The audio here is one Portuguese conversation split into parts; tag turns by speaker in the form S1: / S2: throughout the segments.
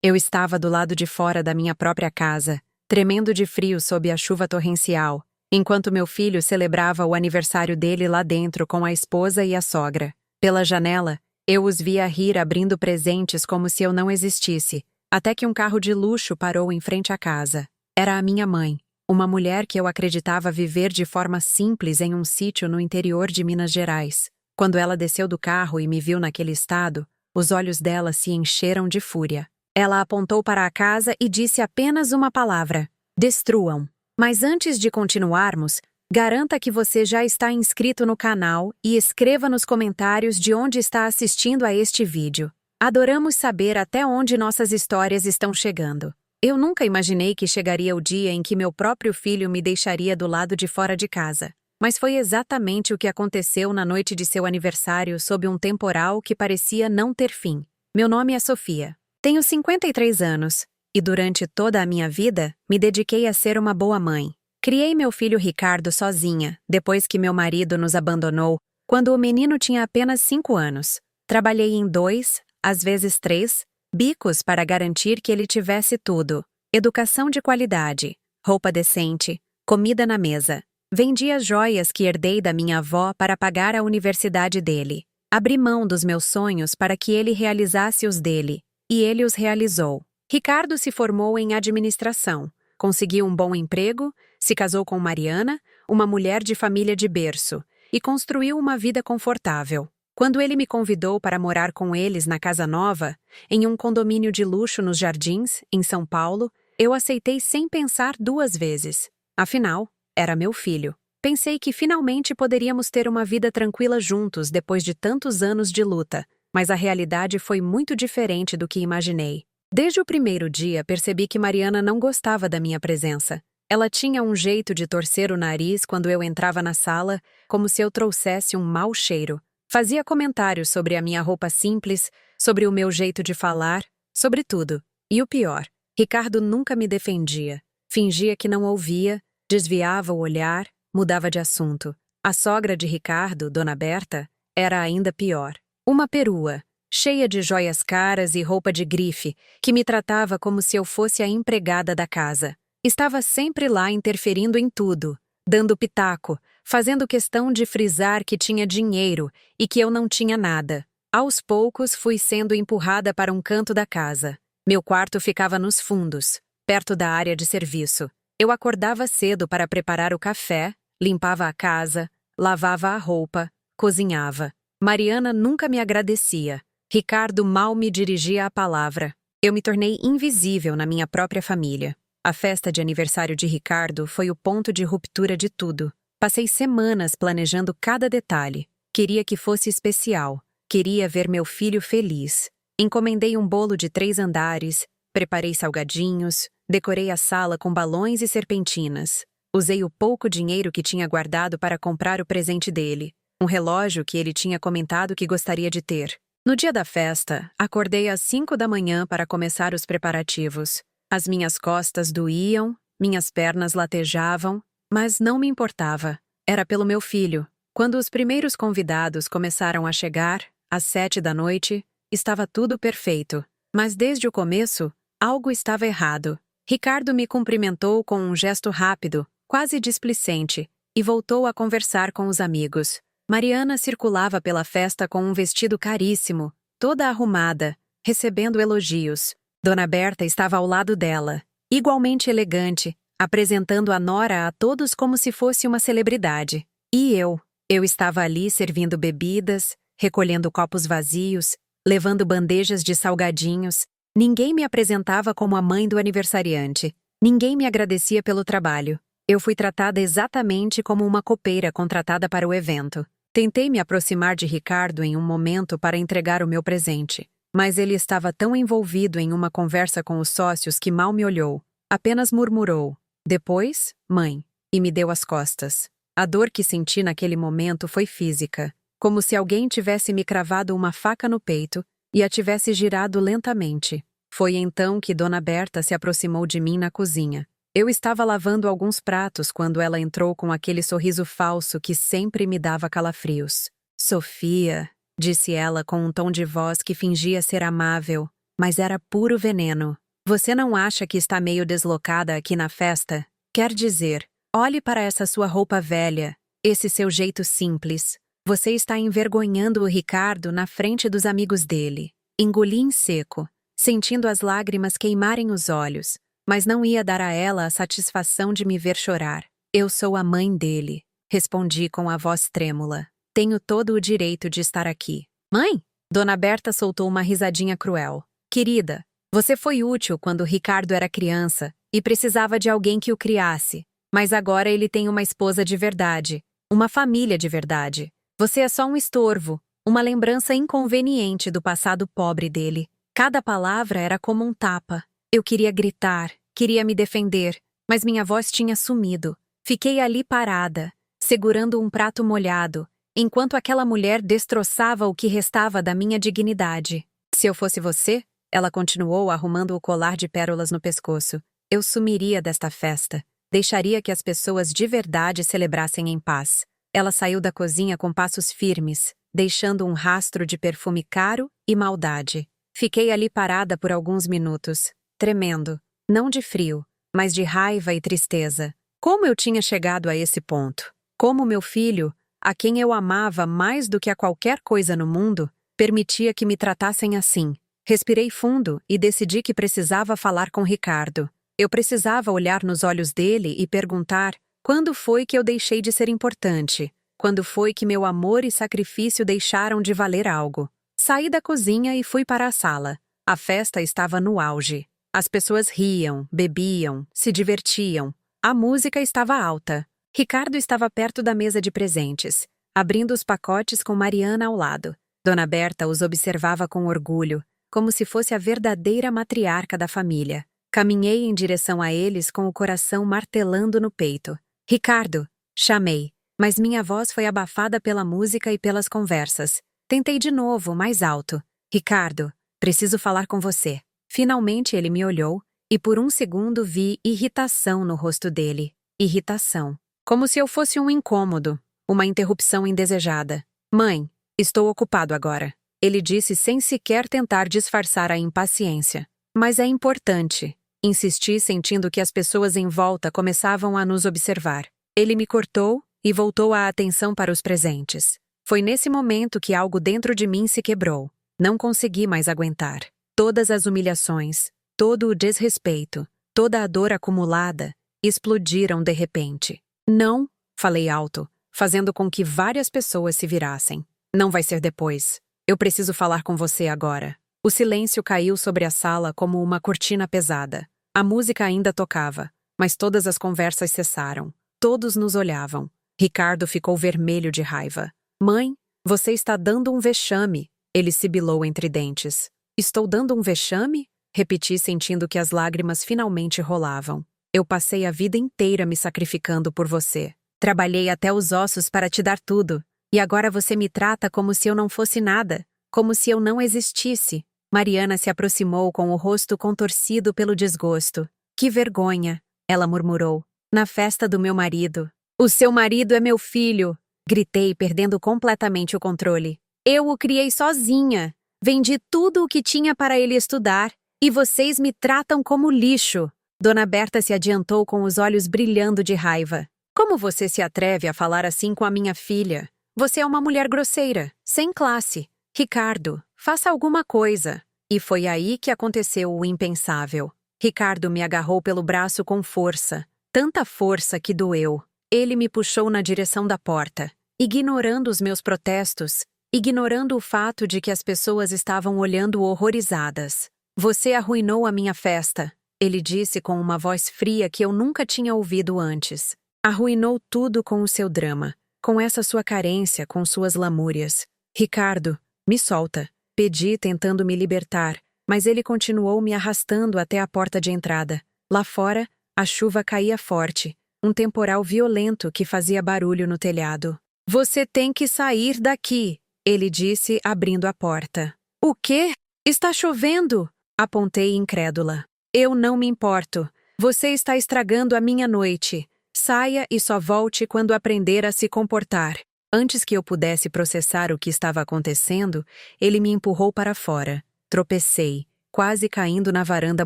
S1: Eu estava do lado de fora da minha própria casa, tremendo de frio sob a chuva torrencial, enquanto meu filho celebrava o aniversário dele lá dentro com a esposa e a sogra. Pela janela, eu os via rir abrindo presentes como se eu não existisse, até que um carro de luxo parou em frente à casa. Era a minha mãe, uma mulher que eu acreditava viver de forma simples em um sítio no interior de Minas Gerais. Quando ela desceu do carro e me viu naquele estado, os olhos dela se encheram de fúria. Ela apontou para a casa e disse apenas uma palavra: destruam. Mas antes de continuarmos, garanta que você já está inscrito no canal e escreva nos comentários de onde está assistindo a este vídeo. Adoramos saber até onde nossas histórias estão chegando. Eu nunca imaginei que chegaria o dia em que meu próprio filho me deixaria do lado de fora de casa. Mas foi exatamente o que aconteceu na noite de seu aniversário sob um temporal que parecia não ter fim. Meu nome é Sofia. Tenho 53 anos, e durante toda a minha vida, me dediquei a ser uma boa mãe. Criei meu filho Ricardo sozinha, depois que meu marido nos abandonou, quando o menino tinha apenas 5 anos. Trabalhei em 2, às vezes 3, bicos para garantir que ele tivesse tudo: educação de qualidade, roupa decente, comida na mesa. Vendi as joias que herdei da minha avó para pagar a universidade dele. Abri mão dos meus sonhos para que ele realizasse os dele. E ele os realizou. Ricardo se formou em administração, conseguiu um bom emprego, se casou com Mariana, uma mulher de família de berço, e construiu uma vida confortável. Quando ele me convidou para morar com eles na casa nova, em um condomínio de luxo nos Jardins, em São Paulo, eu aceitei sem pensar 2 vezes. Afinal, era meu filho. Pensei que finalmente poderíamos ter uma vida tranquila juntos depois de tantos anos de luta. Mas a realidade foi muito diferente do que imaginei. Desde o primeiro dia, percebi que Mariana não gostava da minha presença. Ela tinha um jeito de torcer o nariz quando eu entrava na sala, como se eu trouxesse um mau cheiro. Fazia comentários sobre a minha roupa simples, sobre o meu jeito de falar, sobre tudo. E o pior, Ricardo nunca me defendia. Fingia que não ouvia, desviava o olhar, mudava de assunto. A sogra de Ricardo, Dona Berta, era ainda pior. Uma perua, cheia de joias caras e roupa de grife, que me tratava como se eu fosse a empregada da casa. Estava sempre lá interferindo em tudo, dando pitaco, fazendo questão de frisar que tinha dinheiro e que eu não tinha nada. Aos poucos fui sendo empurrada para um canto da casa. Meu quarto ficava nos fundos, perto da área de serviço. Eu acordava cedo para preparar o café, limpava a casa, lavava a roupa, cozinhava. Mariana nunca me agradecia. Ricardo mal me dirigia a palavra. Eu me tornei invisível na minha própria família. A festa de aniversário de Ricardo foi o ponto de ruptura de tudo. Passei semanas planejando cada detalhe. Queria que fosse especial. Queria ver meu filho feliz. Encomendei um bolo de 3 andares, preparei salgadinhos, decorei a sala com balões e serpentinas. Usei o pouco dinheiro que tinha guardado para comprar o presente dele. Um relógio que ele tinha comentado que gostaria de ter. No dia da festa, acordei às 5 da manhã para começar os preparativos. As minhas costas doíam, minhas pernas latejavam, mas não me importava. Era pelo meu filho. Quando os primeiros convidados começaram a chegar, às 7 da noite, estava tudo perfeito. Mas desde o começo, algo estava errado. Ricardo me cumprimentou com um gesto rápido, quase displicente, e voltou a conversar com os amigos. Mariana circulava pela festa com um vestido caríssimo, toda arrumada, recebendo elogios. Dona Berta estava ao lado dela, igualmente elegante, apresentando a nora a todos como se fosse uma celebridade. E eu estava ali servindo bebidas, recolhendo copos vazios, levando bandejas de salgadinhos. Ninguém me apresentava como a mãe do aniversariante. Ninguém me agradecia pelo trabalho. Eu fui tratada exatamente como uma copeira contratada para o evento. Tentei me aproximar de Ricardo em um momento para entregar o meu presente, mas ele estava tão envolvido em uma conversa com os sócios que mal me olhou. Apenas murmurou: "Depois, mãe", e me deu as costas. A dor que senti naquele momento foi física, como se alguém tivesse me cravado uma faca no peito e a tivesse girado lentamente. Foi então que Dona Berta se aproximou de mim na cozinha. Eu estava lavando alguns pratos quando ela entrou com aquele sorriso falso que sempre me dava calafrios. "Sofia", disse ela com um tom de voz que fingia ser amável, mas era puro veneno. Você não acha que está meio deslocada aqui na festa? Quer dizer, olhe para essa sua roupa velha, esse seu jeito simples. Você está envergonhando o Ricardo na frente dos amigos dele. Engoli em seco, sentindo as lágrimas queimarem os olhos, mas não ia dar a ela a satisfação de me ver chorar. Eu sou a mãe dele, respondi com a voz trêmula. Tenho todo o direito de estar aqui. Mãe? Dona Berta soltou uma risadinha cruel. Querida, você foi útil quando Ricardo era criança e precisava de alguém que o criasse, mas agora ele tem uma esposa de verdade, uma família de verdade. Você é só um estorvo, uma lembrança inconveniente do passado pobre dele. Cada palavra era como um tapa. Eu queria gritar, queria me defender, mas minha voz tinha sumido. Fiquei ali parada, segurando um prato molhado, enquanto aquela mulher destroçava o que restava da minha dignidade. Se eu fosse você, ela continuou arrumando o colar de pérolas no pescoço, eu sumiria desta festa. Deixaria que as pessoas de verdade celebrassem em paz. Ela saiu da cozinha com passos firmes, deixando um rastro de perfume caro e maldade. Fiquei ali parada por alguns minutos, tremendo, não de frio, mas de raiva e tristeza. Como eu tinha chegado a esse ponto? Como meu filho, a quem eu amava mais do que a qualquer coisa no mundo, permitia que me tratassem assim. Respirei fundo e decidi que precisava falar com Ricardo. Eu precisava olhar nos olhos dele e perguntar quando foi que eu deixei de ser importante, quando foi que meu amor e sacrifício deixaram de valer algo. Saí da cozinha e fui para a sala. A festa estava no auge. As pessoas riam, bebiam, se divertiam. A música estava alta. Ricardo estava perto da mesa de presentes, abrindo os pacotes com Mariana ao lado. Dona Berta os observava com orgulho, como se fosse a verdadeira matriarca da família. Caminhei em direção a eles com o coração martelando no peito. Ricardo! Chamei, mas minha voz foi abafada pela música e pelas conversas. Tentei de novo, mais alto. Ricardo, preciso falar com você. Finalmente ele me olhou, e por um segundo vi irritação no rosto dele. Irritação. Como se eu fosse um incômodo, uma interrupção indesejada. Mãe, estou ocupado agora. Ele disse sem sequer tentar disfarçar a impaciência. Mas é importante. Insisti, sentindo que as pessoas em volta começavam a nos observar. Ele me cortou e voltou a atenção para os presentes. Foi nesse momento que algo dentro de mim se quebrou. Não consegui mais aguentar. Todas as humilhações, todo o desrespeito, toda a dor acumulada, explodiram de repente. Não, falei alto, fazendo com que várias pessoas se virassem. Não vai ser depois. Eu preciso falar com você agora. O silêncio caiu sobre a sala como uma cortina pesada. A música ainda tocava, mas todas as conversas cessaram. Todos nos olhavam. Ricardo ficou vermelho de raiva. Mãe, você está dando um vexame, ele sibilou entre dentes. Estou dando um vexame? Repeti, sentindo que as lágrimas finalmente rolavam. Eu passei a vida inteira me sacrificando por você. Trabalhei até os ossos para te dar tudo. E agora você me trata como se eu não fosse nada, como se eu não existisse. Mariana se aproximou com o rosto contorcido pelo desgosto. Que vergonha, ela murmurou. Na festa do meu marido. O seu marido é meu filho, gritei, perdendo completamente o controle. Eu o criei sozinha. Vendi tudo o que tinha para ele estudar. E vocês me tratam como lixo. Dona Berta se adiantou com os olhos brilhando de raiva. Como você se atreve a falar assim com a minha filha? Você é uma mulher grosseira, sem classe. Ricardo, faça alguma coisa. E foi aí que aconteceu o impensável. Ricardo me agarrou pelo braço com força. Tanta força que doeu. Ele me puxou na direção da porta, ignorando os meus protestos, ignorando o fato de que as pessoas estavam olhando horrorizadas. Você arruinou a minha festa, ele disse com uma voz fria que eu nunca tinha ouvido antes. Arruinou tudo com o seu drama, com essa sua carência, com suas lamúrias. Ricardo, me solta, pedi tentando me libertar, mas ele continuou me arrastando até a porta de entrada. Lá fora, a chuva caía forte, um temporal violento que fazia barulho no telhado. Você tem que sair daqui, ele disse, abrindo a porta. O quê? Está chovendo? Apontei incrédula. Eu não me importo. Você está estragando a minha noite. Saia e só volte quando aprender a se comportar. Antes que eu pudesse processar o que estava acontecendo, ele me empurrou para fora. Tropecei. quase caindo na varanda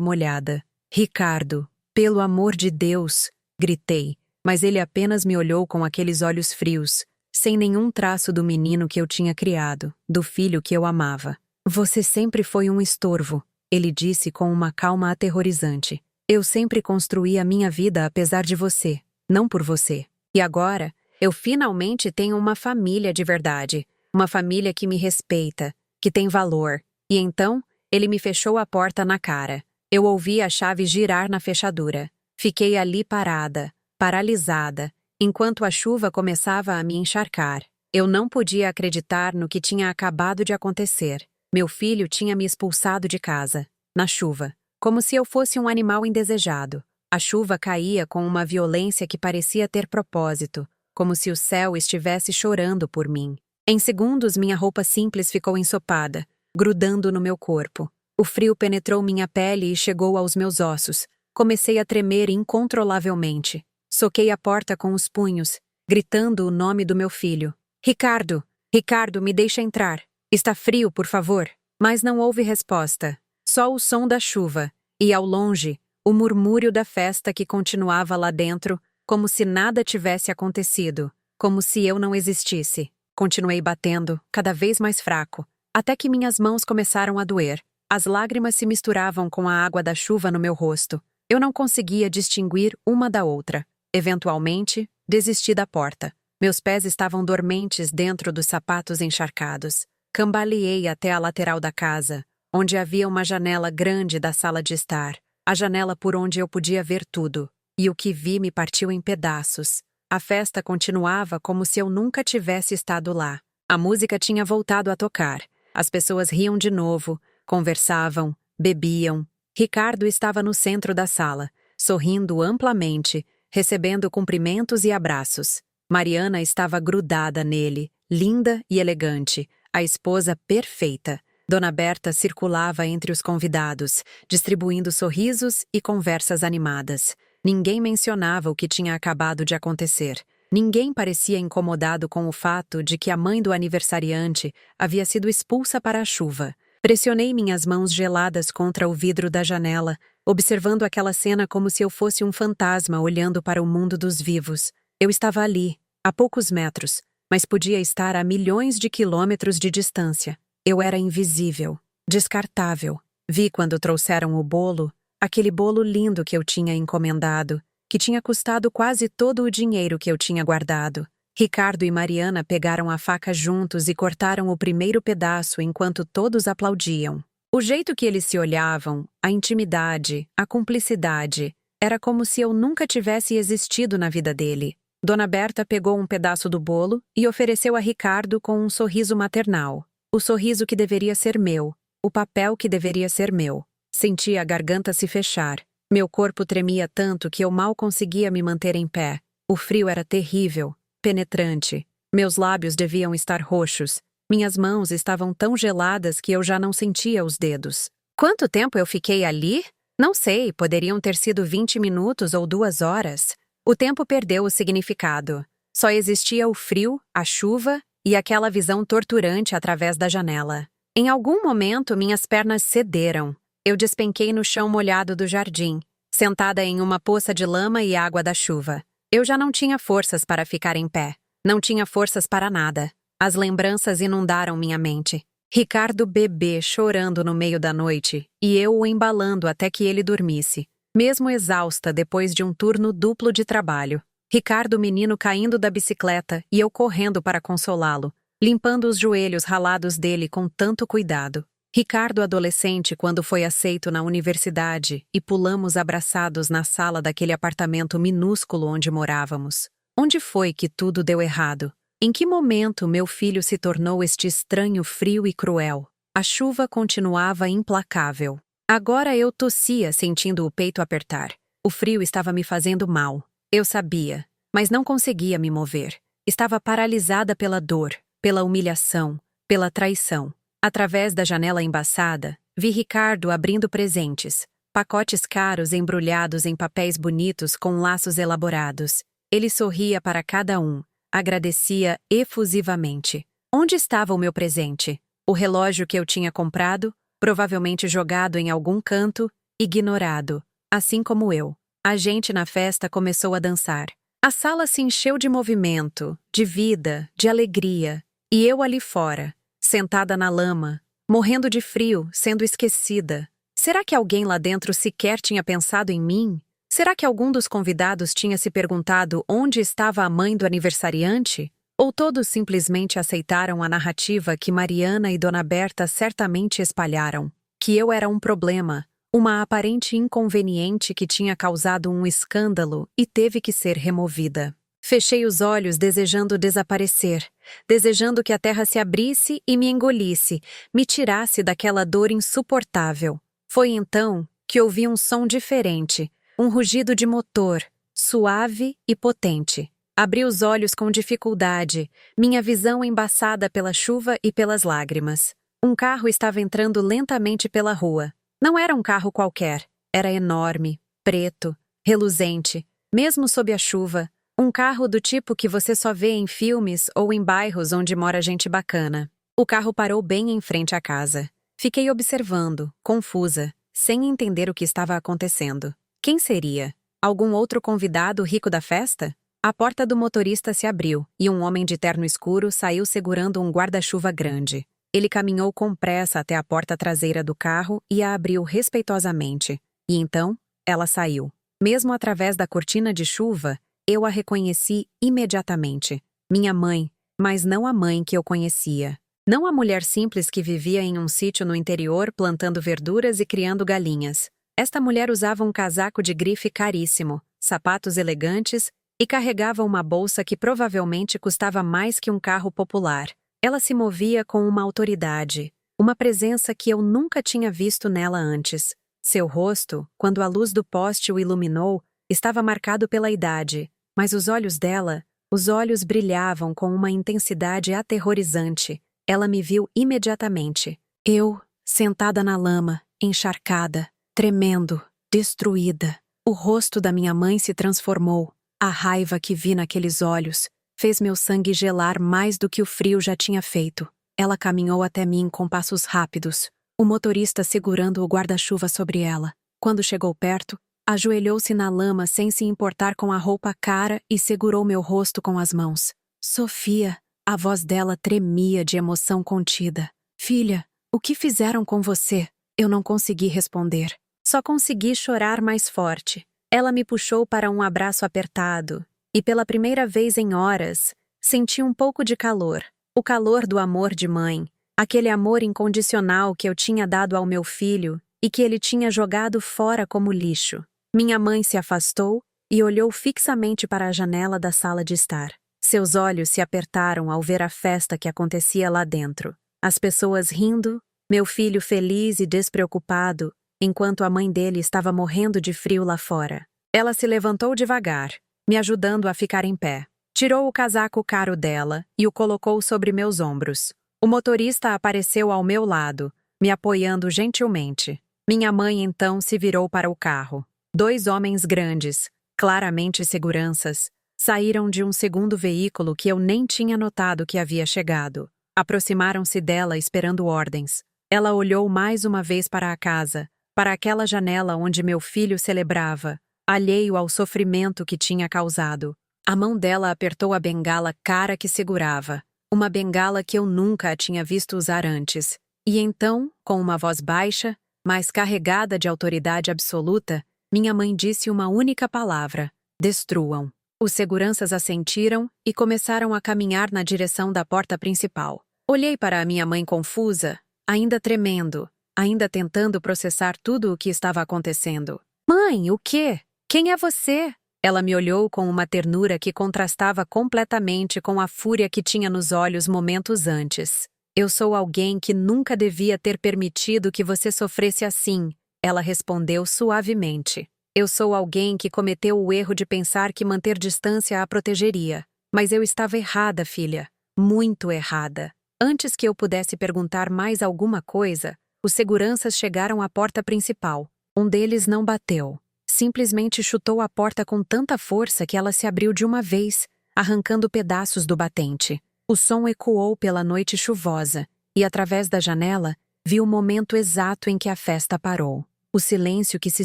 S1: molhada. Ricardo, pelo amor de Deus! Gritei, mas ele apenas me olhou com aqueles olhos frios, sem nenhum traço do menino que eu tinha criado, do filho que eu amava. Você sempre foi um estorvo, ele disse com uma calma aterrorizante. Eu sempre construí a minha vida apesar de você, não por você. E agora, eu finalmente tenho uma família de verdade, uma família que me respeita, que tem valor. E então, ele me fechou a porta na cara. Eu ouvi a chave girar na fechadura. Fiquei ali parada, paralisada, enquanto a chuva começava a me encharcar. Eu não podia acreditar no que tinha acabado de acontecer. Meu filho tinha me expulsado de casa, na chuva, como se eu fosse um animal indesejado. A chuva caía com uma violência que parecia ter propósito, como se o céu estivesse chorando por mim. Em segundos, minha roupa simples ficou ensopada, grudando no meu corpo. O frio penetrou minha pele e chegou aos meus ossos. Comecei a tremer incontrolavelmente. Soquei a porta com os punhos, gritando o nome do meu filho. Ricardo! Ricardo, me deixa entrar. Está frio, por favor. Mas não houve resposta. Só o som da chuva. E, ao longe, o murmúrio da festa que continuava lá dentro, como se nada tivesse acontecido, como se eu não existisse. Continuei batendo, cada vez mais fraco, até que minhas mãos começaram a doer. As lágrimas se misturavam com a água da chuva no meu rosto. Eu não conseguia distinguir uma da outra. Eventualmente, desisti da porta. Meus pés estavam dormentes dentro dos sapatos encharcados. Cambaleei até a lateral da casa, onde havia uma janela grande da sala de estar. A janela por onde eu podia ver tudo. E o que vi me partiu em pedaços. A festa continuava como se eu nunca tivesse estado lá. A música tinha voltado a tocar. As pessoas riam de novo, conversavam, bebiam. Ricardo estava no centro da sala, sorrindo amplamente, recebendo cumprimentos e abraços. Mariana estava grudada nele, linda e elegante, a esposa perfeita. Dona Berta circulava entre os convidados, distribuindo sorrisos e conversas animadas. Ninguém mencionava o que tinha acabado de acontecer. Ninguém parecia incomodado com o fato de que a mãe do aniversariante havia sido expulsa para a chuva. Pressionei minhas mãos geladas contra o vidro da janela, observando aquela cena como se eu fosse um fantasma olhando para o mundo dos vivos. Eu estava ali, a poucos metros, mas podia estar a milhões de quilômetros de distância. Eu era invisível, descartável. Vi quando trouxeram o bolo, aquele bolo lindo que eu tinha encomendado, que tinha custado quase todo o dinheiro que eu tinha guardado. Ricardo e Mariana pegaram a faca juntos e cortaram o primeiro pedaço enquanto todos aplaudiam. O jeito que eles se olhavam, a intimidade, a cumplicidade, era como se eu nunca tivesse existido na vida dele. Dona Berta pegou um pedaço do bolo e ofereceu a Ricardo com um sorriso maternal. O sorriso que deveria ser meu, o papel que deveria ser meu. Senti a garganta se fechar. Meu corpo tremia tanto que eu mal conseguia me manter em pé. O frio era terrível, penetrante. Meus lábios deviam estar roxos. Minhas mãos estavam tão geladas que eu já não sentia os dedos. Quanto tempo eu fiquei ali? Não sei, poderiam ter sido 20 minutos ou 2 horas. O tempo perdeu o significado. Só existia o frio, a chuva e aquela visão torturante através da janela. Em algum momento, minhas pernas cederam. Eu despenquei no chão molhado do jardim, sentada em uma poça de lama e água da chuva. Eu já não tinha forças para ficar em pé. Não tinha forças para nada. As lembranças inundaram minha mente. Ricardo bebê chorando no meio da noite e eu o embalando até que ele dormisse, mesmo exausta depois de um turno duplo de trabalho. Ricardo menino caindo da bicicleta e eu correndo para consolá-lo, limpando os joelhos ralados dele com tanto cuidado. Ricardo adolescente quando foi aceito na universidade e pulamos abraçados na sala daquele apartamento minúsculo onde morávamos. Onde foi que tudo deu errado? Em que momento meu filho se tornou este estranho frio e cruel? A chuva continuava implacável. Agora eu tossia sentindo o peito apertar. O frio estava me fazendo mal. Eu sabia, mas não conseguia me mover. Estava paralisada pela dor, pela humilhação, pela traição. Através da janela embaçada, vi Ricardo abrindo presentes, pacotes caros embrulhados em papéis bonitos com laços elaborados. Ele sorria para cada um, agradecia efusivamente. Onde estava o meu presente? O relógio que eu tinha comprado? provavelmente jogado em algum canto, ignorado, assim como eu. A gente na festa começou a dançar. A sala se encheu de movimento, de vida, de alegria, e eu ali fora, sentada na lama, morrendo de frio, sendo esquecida. Será que alguém lá dentro sequer tinha pensado em mim? Será que algum dos convidados tinha se perguntado onde estava a mãe do aniversariante? Ou todos simplesmente aceitaram a narrativa que Mariana e Dona Berta certamente espalharam? Que eu era um problema, uma aparente inconveniente que tinha causado um escândalo e teve que ser removida. Fechei os olhos desejando desaparecer, desejando que a terra se abrisse e me engolisse, me tirasse daquela dor insuportável. Foi então que ouvi um som diferente, um rugido de motor, suave e potente. Abri os olhos com dificuldade, minha visão embaçada pela chuva e pelas lágrimas. Um carro estava entrando lentamente pela rua. Não era um carro qualquer, era enorme, preto, reluzente, mesmo sob a chuva, um carro do tipo que você só vê em filmes ou em bairros onde mora gente bacana. O carro parou bem em frente à casa. Fiquei observando, confusa, sem entender o que estava acontecendo. Quem seria? Algum outro convidado rico da festa? A porta do motorista se abriu e um homem de terno escuro saiu segurando um guarda-chuva grande. Ele caminhou com pressa até a porta traseira do carro e a abriu respeitosamente. E então, ela saiu. Mesmo através da cortina de chuva, eu a reconheci imediatamente. Minha mãe, mas não a mãe que eu conhecia. Não a mulher simples que vivia em um sítio no interior plantando verduras e criando galinhas. Esta mulher usava um casaco de grife caríssimo, sapatos elegantes e carregava uma bolsa que provavelmente custava mais que um carro popular. Ela se movia com uma autoridade, uma presença que eu nunca tinha visto nela antes. Seu rosto, quando a luz do poste o iluminou, estava marcado pela idade, mas os olhos dela, os olhos brilhavam com uma intensidade aterrorizante. Ela me viu imediatamente. Eu, sentada na lama, encharcada, tremendo, destruída. O rosto da minha mãe se transformou. A raiva que vi naqueles olhos fez meu sangue gelar mais do que o frio já tinha feito. Ela caminhou até mim com passos rápidos, o motorista segurando o guarda-chuva sobre ela. Quando chegou perto, ajoelhou-se na lama sem se importar com a roupa cara e segurou meu rosto com as mãos. Sofia, a voz dela tremia de emoção contida. Filha, o que fizeram com você? Eu não consegui responder. Só consegui chorar mais forte. Ela me puxou para um abraço apertado. E pela primeira vez em horas, senti um pouco de calor. O calor do amor de mãe. Aquele amor incondicional que eu tinha dado ao meu filho e que ele tinha jogado fora como lixo. Minha mãe se afastou e olhou fixamente para a janela da sala de estar. Seus olhos se apertaram ao ver a festa que acontecia lá dentro. As pessoas rindo, meu filho feliz e despreocupado, enquanto a mãe dele estava morrendo de frio lá fora. Ela se levantou devagar, me ajudando a ficar em pé. Tirou o casaco caro dela e o colocou sobre meus ombros. O motorista apareceu ao meu lado, me apoiando gentilmente. Minha mãe então se virou para o carro. 2 homens grandes, claramente seguranças, saíram de um segundo veículo que eu nem tinha notado que havia chegado. Aproximaram-se dela esperando ordens. Ela olhou mais uma vez para a casa, para aquela janela onde meu filho celebrava, alheio ao sofrimento que tinha causado. A mão dela apertou a bengala cara que segurava, uma bengala que eu nunca a tinha visto usar antes. E então, com uma voz baixa, mas carregada de autoridade absoluta, minha mãe disse uma única palavra: destruam. Os seguranças assentiram e começaram a caminhar na direção da porta principal. Olhei para a minha mãe confusa, ainda tremendo, ainda tentando processar tudo o que estava acontecendo. Mãe, o quê? Quem é você? Ela me olhou com uma ternura que contrastava completamente com a fúria que tinha nos olhos momentos antes. Eu sou alguém que nunca devia ter permitido que você sofresse assim, ela respondeu suavemente. Eu sou alguém que cometeu o erro de pensar que manter distância a protegeria. Mas eu estava errada, filha. Muito errada. Antes que eu pudesse perguntar mais alguma coisa, os seguranças chegaram à porta principal. Um deles não bateu. Simplesmente chutou a porta com tanta força que ela se abriu de uma vez, arrancando pedaços do batente. O som ecoou pela noite chuvosa, e através da janela, Vi o momento exato em que a festa parou. O silêncio que se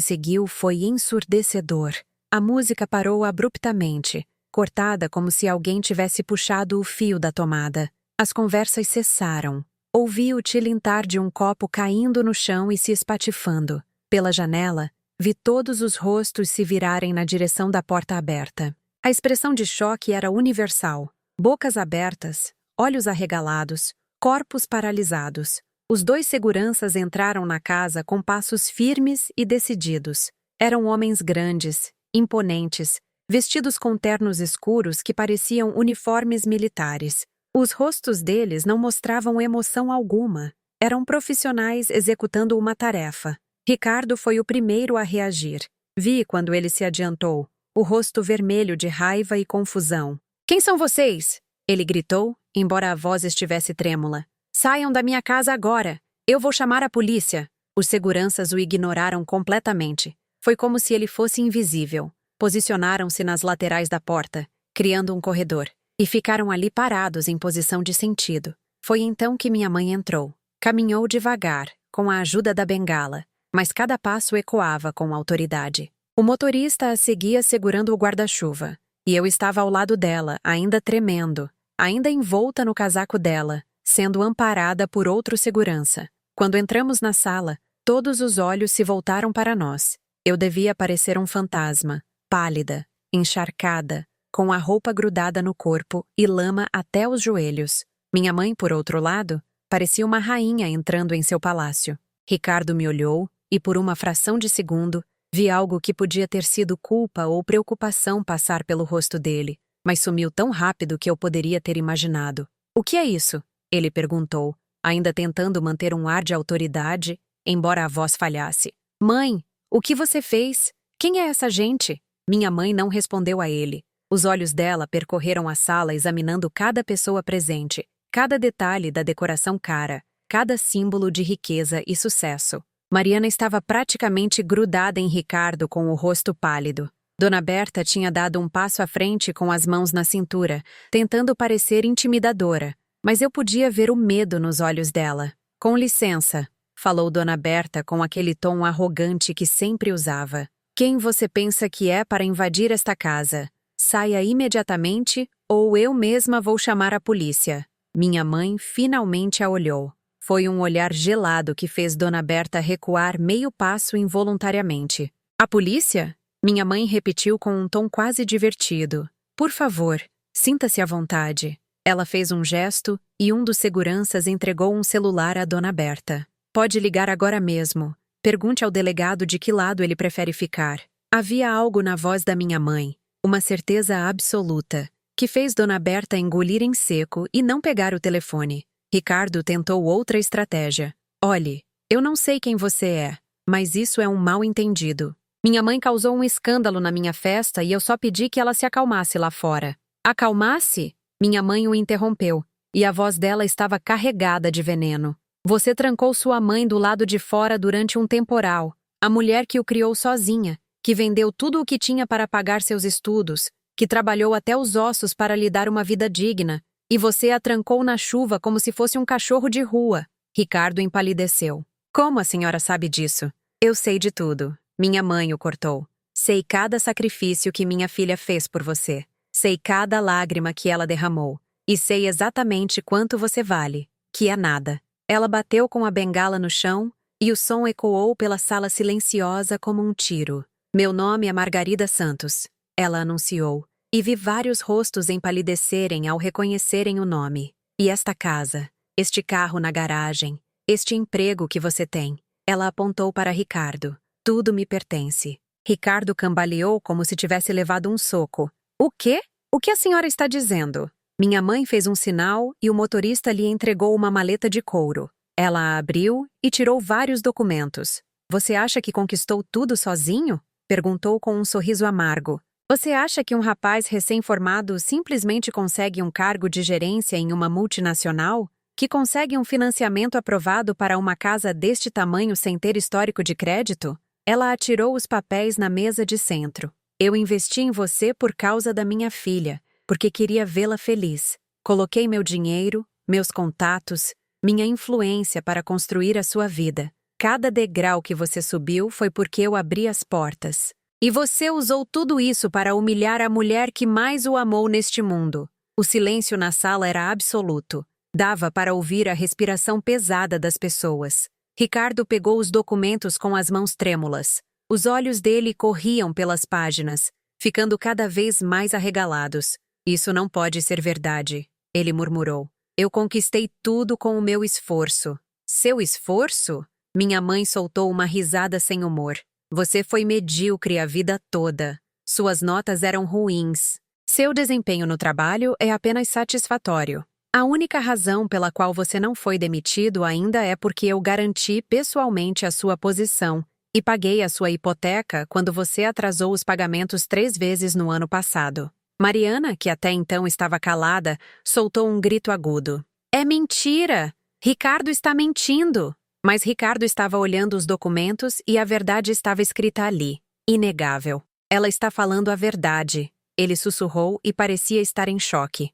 S1: seguiu foi ensurdecedor. A música parou abruptamente, cortada como se alguém tivesse puxado o fio da tomada. As conversas cessaram. Ouvi o tilintar de um copo caindo no chão e se espatifando. Pela janela, vi todos os rostos se virarem na direção da porta aberta. A expressão de choque era universal. Bocas abertas, olhos arregalados, corpos paralisados. Os 2 seguranças entraram na casa com passos firmes e decididos. Eram homens grandes, imponentes, vestidos com ternos escuros que pareciam uniformes militares. Os rostos deles não mostravam emoção alguma. Eram profissionais executando uma tarefa. Ricardo foi o primeiro a reagir. Vi quando ele se adiantou, o rosto vermelho de raiva e confusão. "Quem são vocês?" ele gritou, embora a voz estivesse trêmula. "Saiam da minha casa agora! Eu vou chamar a polícia!" Os seguranças o ignoraram completamente. Foi como se ele fosse invisível. Posicionaram-se nas laterais da porta, criando um corredor, e ficaram ali parados em posição de sentido. Foi então que minha mãe entrou. Caminhou devagar, com a ajuda da bengala, mas cada passo ecoava com autoridade. O motorista a seguia segurando o guarda-chuva, e eu estava ao lado dela, ainda tremendo, ainda envolta no casaco dela, sendo amparada por outro segurança. Quando entramos na sala, todos os olhos se voltaram para nós. Eu devia parecer um fantasma, pálida, encharcada, com a roupa grudada no corpo e lama até os joelhos. Minha mãe, por outro lado, parecia uma rainha entrando em seu palácio. Ricardo me olhou e, por uma fração de segundo, vi algo que podia ter sido culpa ou preocupação passar pelo rosto dele, mas sumiu tão rápido que eu poderia ter imaginado. "O que é isso?" ele perguntou, ainda tentando manter um ar de autoridade, embora a voz falhasse. "Mãe, o que você fez? Quem é essa gente?" Minha mãe não respondeu a ele. Os olhos dela percorreram a sala examinando cada pessoa presente, cada detalhe da decoração cara, cada símbolo de riqueza e sucesso. Mariana estava praticamente grudada em Ricardo com o rosto pálido. Dona Berta tinha dado um passo à frente com as mãos na cintura, tentando parecer intimidadora, mas eu podia ver o medo nos olhos dela. "Com licença", falou Dona Berta com aquele tom arrogante que sempre usava. "Quem você pensa que é para invadir esta casa? Saia imediatamente ou eu mesma vou chamar a polícia." Minha mãe finalmente a olhou. Foi um olhar gelado que fez Dona Berta recuar meio passo involuntariamente. "A polícia?" Minha mãe repetiu com um tom quase divertido. "Por favor, sinta-se à vontade." Ela fez um gesto e um dos seguranças entregou um celular a Dona Berta. "Pode ligar agora mesmo. Pergunte ao delegado de que lado ele prefere ficar." Havia algo na voz da minha mãe, uma certeza absoluta, que fez Dona Berta engolir em seco e não pegar o telefone. Ricardo tentou outra estratégia. "Olhe, eu não sei quem você é, mas isso é um mal-entendido. Minha mãe causou um escândalo na minha festa e eu só pedi que ela se acalmasse lá fora." "Acalmasse?" Minha mãe o interrompeu, e a voz dela estava carregada de veneno. "Você trancou sua mãe do lado de fora durante um temporal, a mulher que o criou sozinha, que vendeu tudo o que tinha para pagar seus estudos, que trabalhou até os ossos para lhe dar uma vida digna, e você a trancou na chuva como se fosse um cachorro de rua." Ricardo empalideceu. "Como a senhora sabe disso?" "Eu sei de tudo." Minha mãe o cortou. "Sei cada sacrifício que minha filha fez por você. Sei cada lágrima que ela derramou. E sei exatamente quanto você vale, que é nada." Ela bateu com a bengala no chão e o som ecoou pela sala silenciosa como um tiro. "Meu nome é Margarida Santos", ela anunciou, e vi vários rostos empalidecerem ao reconhecerem o nome. "E esta casa, este carro na garagem, este emprego que você tem." Ela apontou para Ricardo. "Tudo me pertence." Ricardo cambaleou como se tivesse levado um soco. "O quê? O que a senhora está dizendo?" Minha mãe fez um sinal e o motorista lhe entregou uma maleta de couro. Ela a abriu e tirou vários documentos. "Você acha que conquistou tudo sozinho?" perguntou com um sorriso amargo. "Você acha que um rapaz recém-formado simplesmente consegue um cargo de gerência em uma multinacional? Que consegue um financiamento aprovado para uma casa deste tamanho sem ter histórico de crédito?" Ela atirou os papéis na mesa de centro. "Eu investi em você por causa da minha filha, porque queria vê-la feliz. Coloquei meu dinheiro, meus contatos, minha influência para construir a sua vida. Cada degrau que você subiu foi porque eu abri as portas. E você usou tudo isso para humilhar a mulher que mais o amou neste mundo. O silêncio na sala era absoluto. Dava para ouvir a respiração pesada das pessoas. Ricardo pegou os documentos com as mãos trêmulas. Os olhos dele corriam pelas páginas, ficando cada vez mais arregalados. Isso não pode ser verdade, ele murmurou. Eu conquistei tudo com o meu esforço. Seu esforço? Minha mãe soltou uma risada sem humor. Você foi medíocre a vida toda. Suas notas eram ruins. Seu desempenho no trabalho é apenas satisfatório. A única razão pela qual você não foi demitido ainda é porque eu garanti pessoalmente a sua posição e paguei a sua hipoteca quando você atrasou os pagamentos 3 vezes no ano passado. Mariana, que até então estava calada, soltou um grito agudo. É mentira! Ricardo está mentindo! Mas Ricardo estava olhando os documentos e a verdade estava escrita ali. Inegável. Ela está falando a verdade. Ele sussurrou e parecia estar em choque.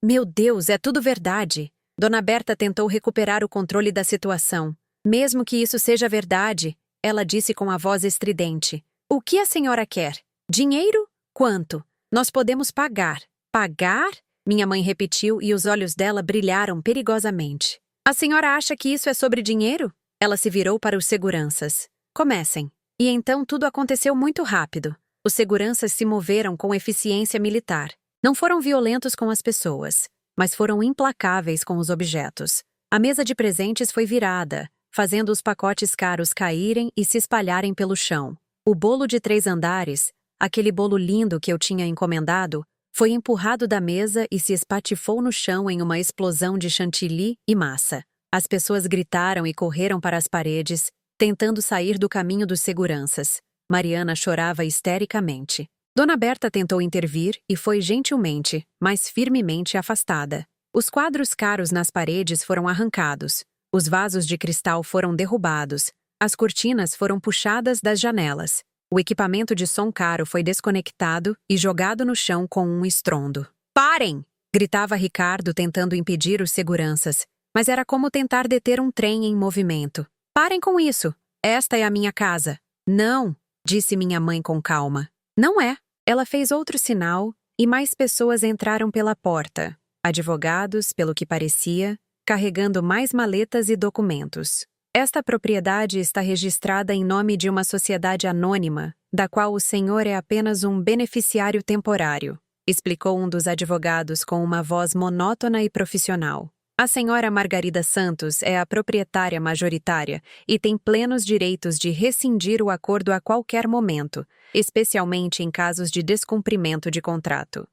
S1: Meu Deus, é tudo verdade. Dona Berta tentou recuperar o controle da situação. Mesmo que isso seja verdade, ela disse com a voz estridente. O que a senhora quer? Dinheiro? Quanto? Nós podemos pagar. Pagar? Minha mãe repetiu e os olhos dela brilharam perigosamente. A senhora acha que isso é sobre dinheiro? Ela se virou para os seguranças. Comecem. E então tudo aconteceu muito rápido. Os seguranças se moveram com eficiência militar. Não foram violentos com as pessoas, mas foram implacáveis com os objetos. A mesa de presentes foi virada, fazendo os pacotes caros caírem e se espalharem pelo chão. O bolo de 3 andares, aquele bolo lindo que eu tinha encomendado, foi empurrado da mesa e se espatifou no chão em uma explosão de chantilly e massa. As pessoas gritaram e correram para as paredes, tentando sair do caminho dos seguranças. Mariana chorava histericamente. Dona Berta tentou intervir e foi gentilmente, mas firmemente afastada. Os quadros caros nas paredes foram arrancados. Os vasos de cristal foram derrubados. As cortinas foram puxadas das janelas. O equipamento de som caro foi desconectado e jogado no chão com um estrondo. Parem! Gritava Ricardo tentando impedir os seguranças, mas era como tentar deter um trem em movimento. Parem com isso! Esta é a minha casa. Não! Disse minha mãe com calma. Não é. Ela fez outro sinal e mais pessoas entraram pela porta. Advogados, pelo que parecia, carregando mais maletas e documentos. Esta propriedade está registrada em nome de uma sociedade anônima, da qual o senhor é apenas um beneficiário temporário, explicou um dos advogados com uma voz monótona e profissional. A senhora Margarida Santos é a proprietária majoritária e tem plenos direitos de rescindir o acordo a qualquer momento, especialmente em casos de descumprimento de contrato.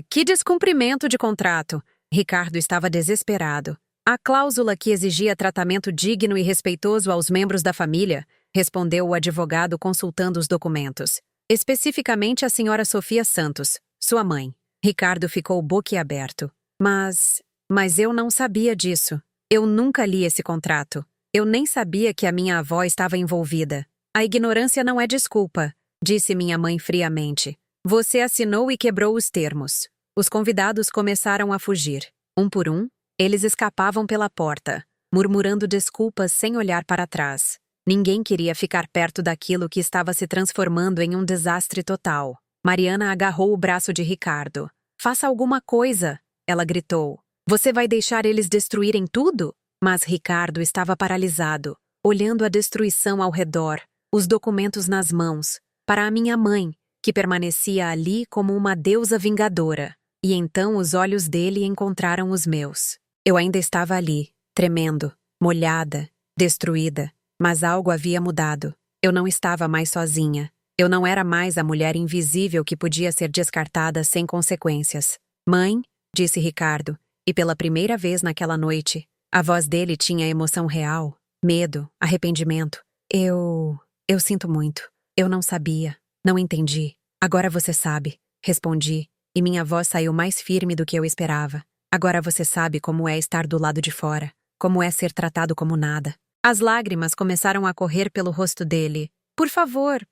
S1: Que descumprimento de contrato? Ricardo estava desesperado. A cláusula que exigia tratamento digno e respeitoso aos membros da família, respondeu o advogado consultando os documentos. Especificamente a senhora Sofia Santos, sua mãe. Ricardo ficou boquiaberto. Mas eu não sabia disso. Eu nunca li esse contrato. Eu nem sabia que a minha avó estava envolvida. A ignorância não é desculpa, disse minha mãe friamente. Você assinou e quebrou os termos. Os convidados começaram a fugir. Um por um, eles escapavam pela porta, murmurando desculpas sem olhar para trás. Ninguém queria ficar perto daquilo que estava se transformando em um desastre total. Mariana agarrou o braço de Ricardo. Faça alguma coisa, ela gritou. Você vai deixar eles destruírem tudo? Mas Ricardo estava paralisado, olhando a destruição ao redor, os documentos nas mãos, para a minha mãe, que permanecia ali como uma deusa vingadora. E então os olhos dele encontraram os meus. Eu ainda estava ali, tremendo, molhada, destruída, mas algo havia mudado. Eu não estava mais sozinha. Eu não era mais a mulher invisível que podia ser descartada sem consequências. Mãe, disse Ricardo, e pela primeira vez naquela noite, a voz dele tinha emoção real, medo, arrependimento. Eu sinto muito. Eu não sabia, não entendi. Agora você sabe, respondi, e minha voz saiu mais firme do que eu esperava. Agora você sabe como é estar do lado de fora, como é ser tratado como nada. As lágrimas começaram a correr pelo rosto dele. Por favor,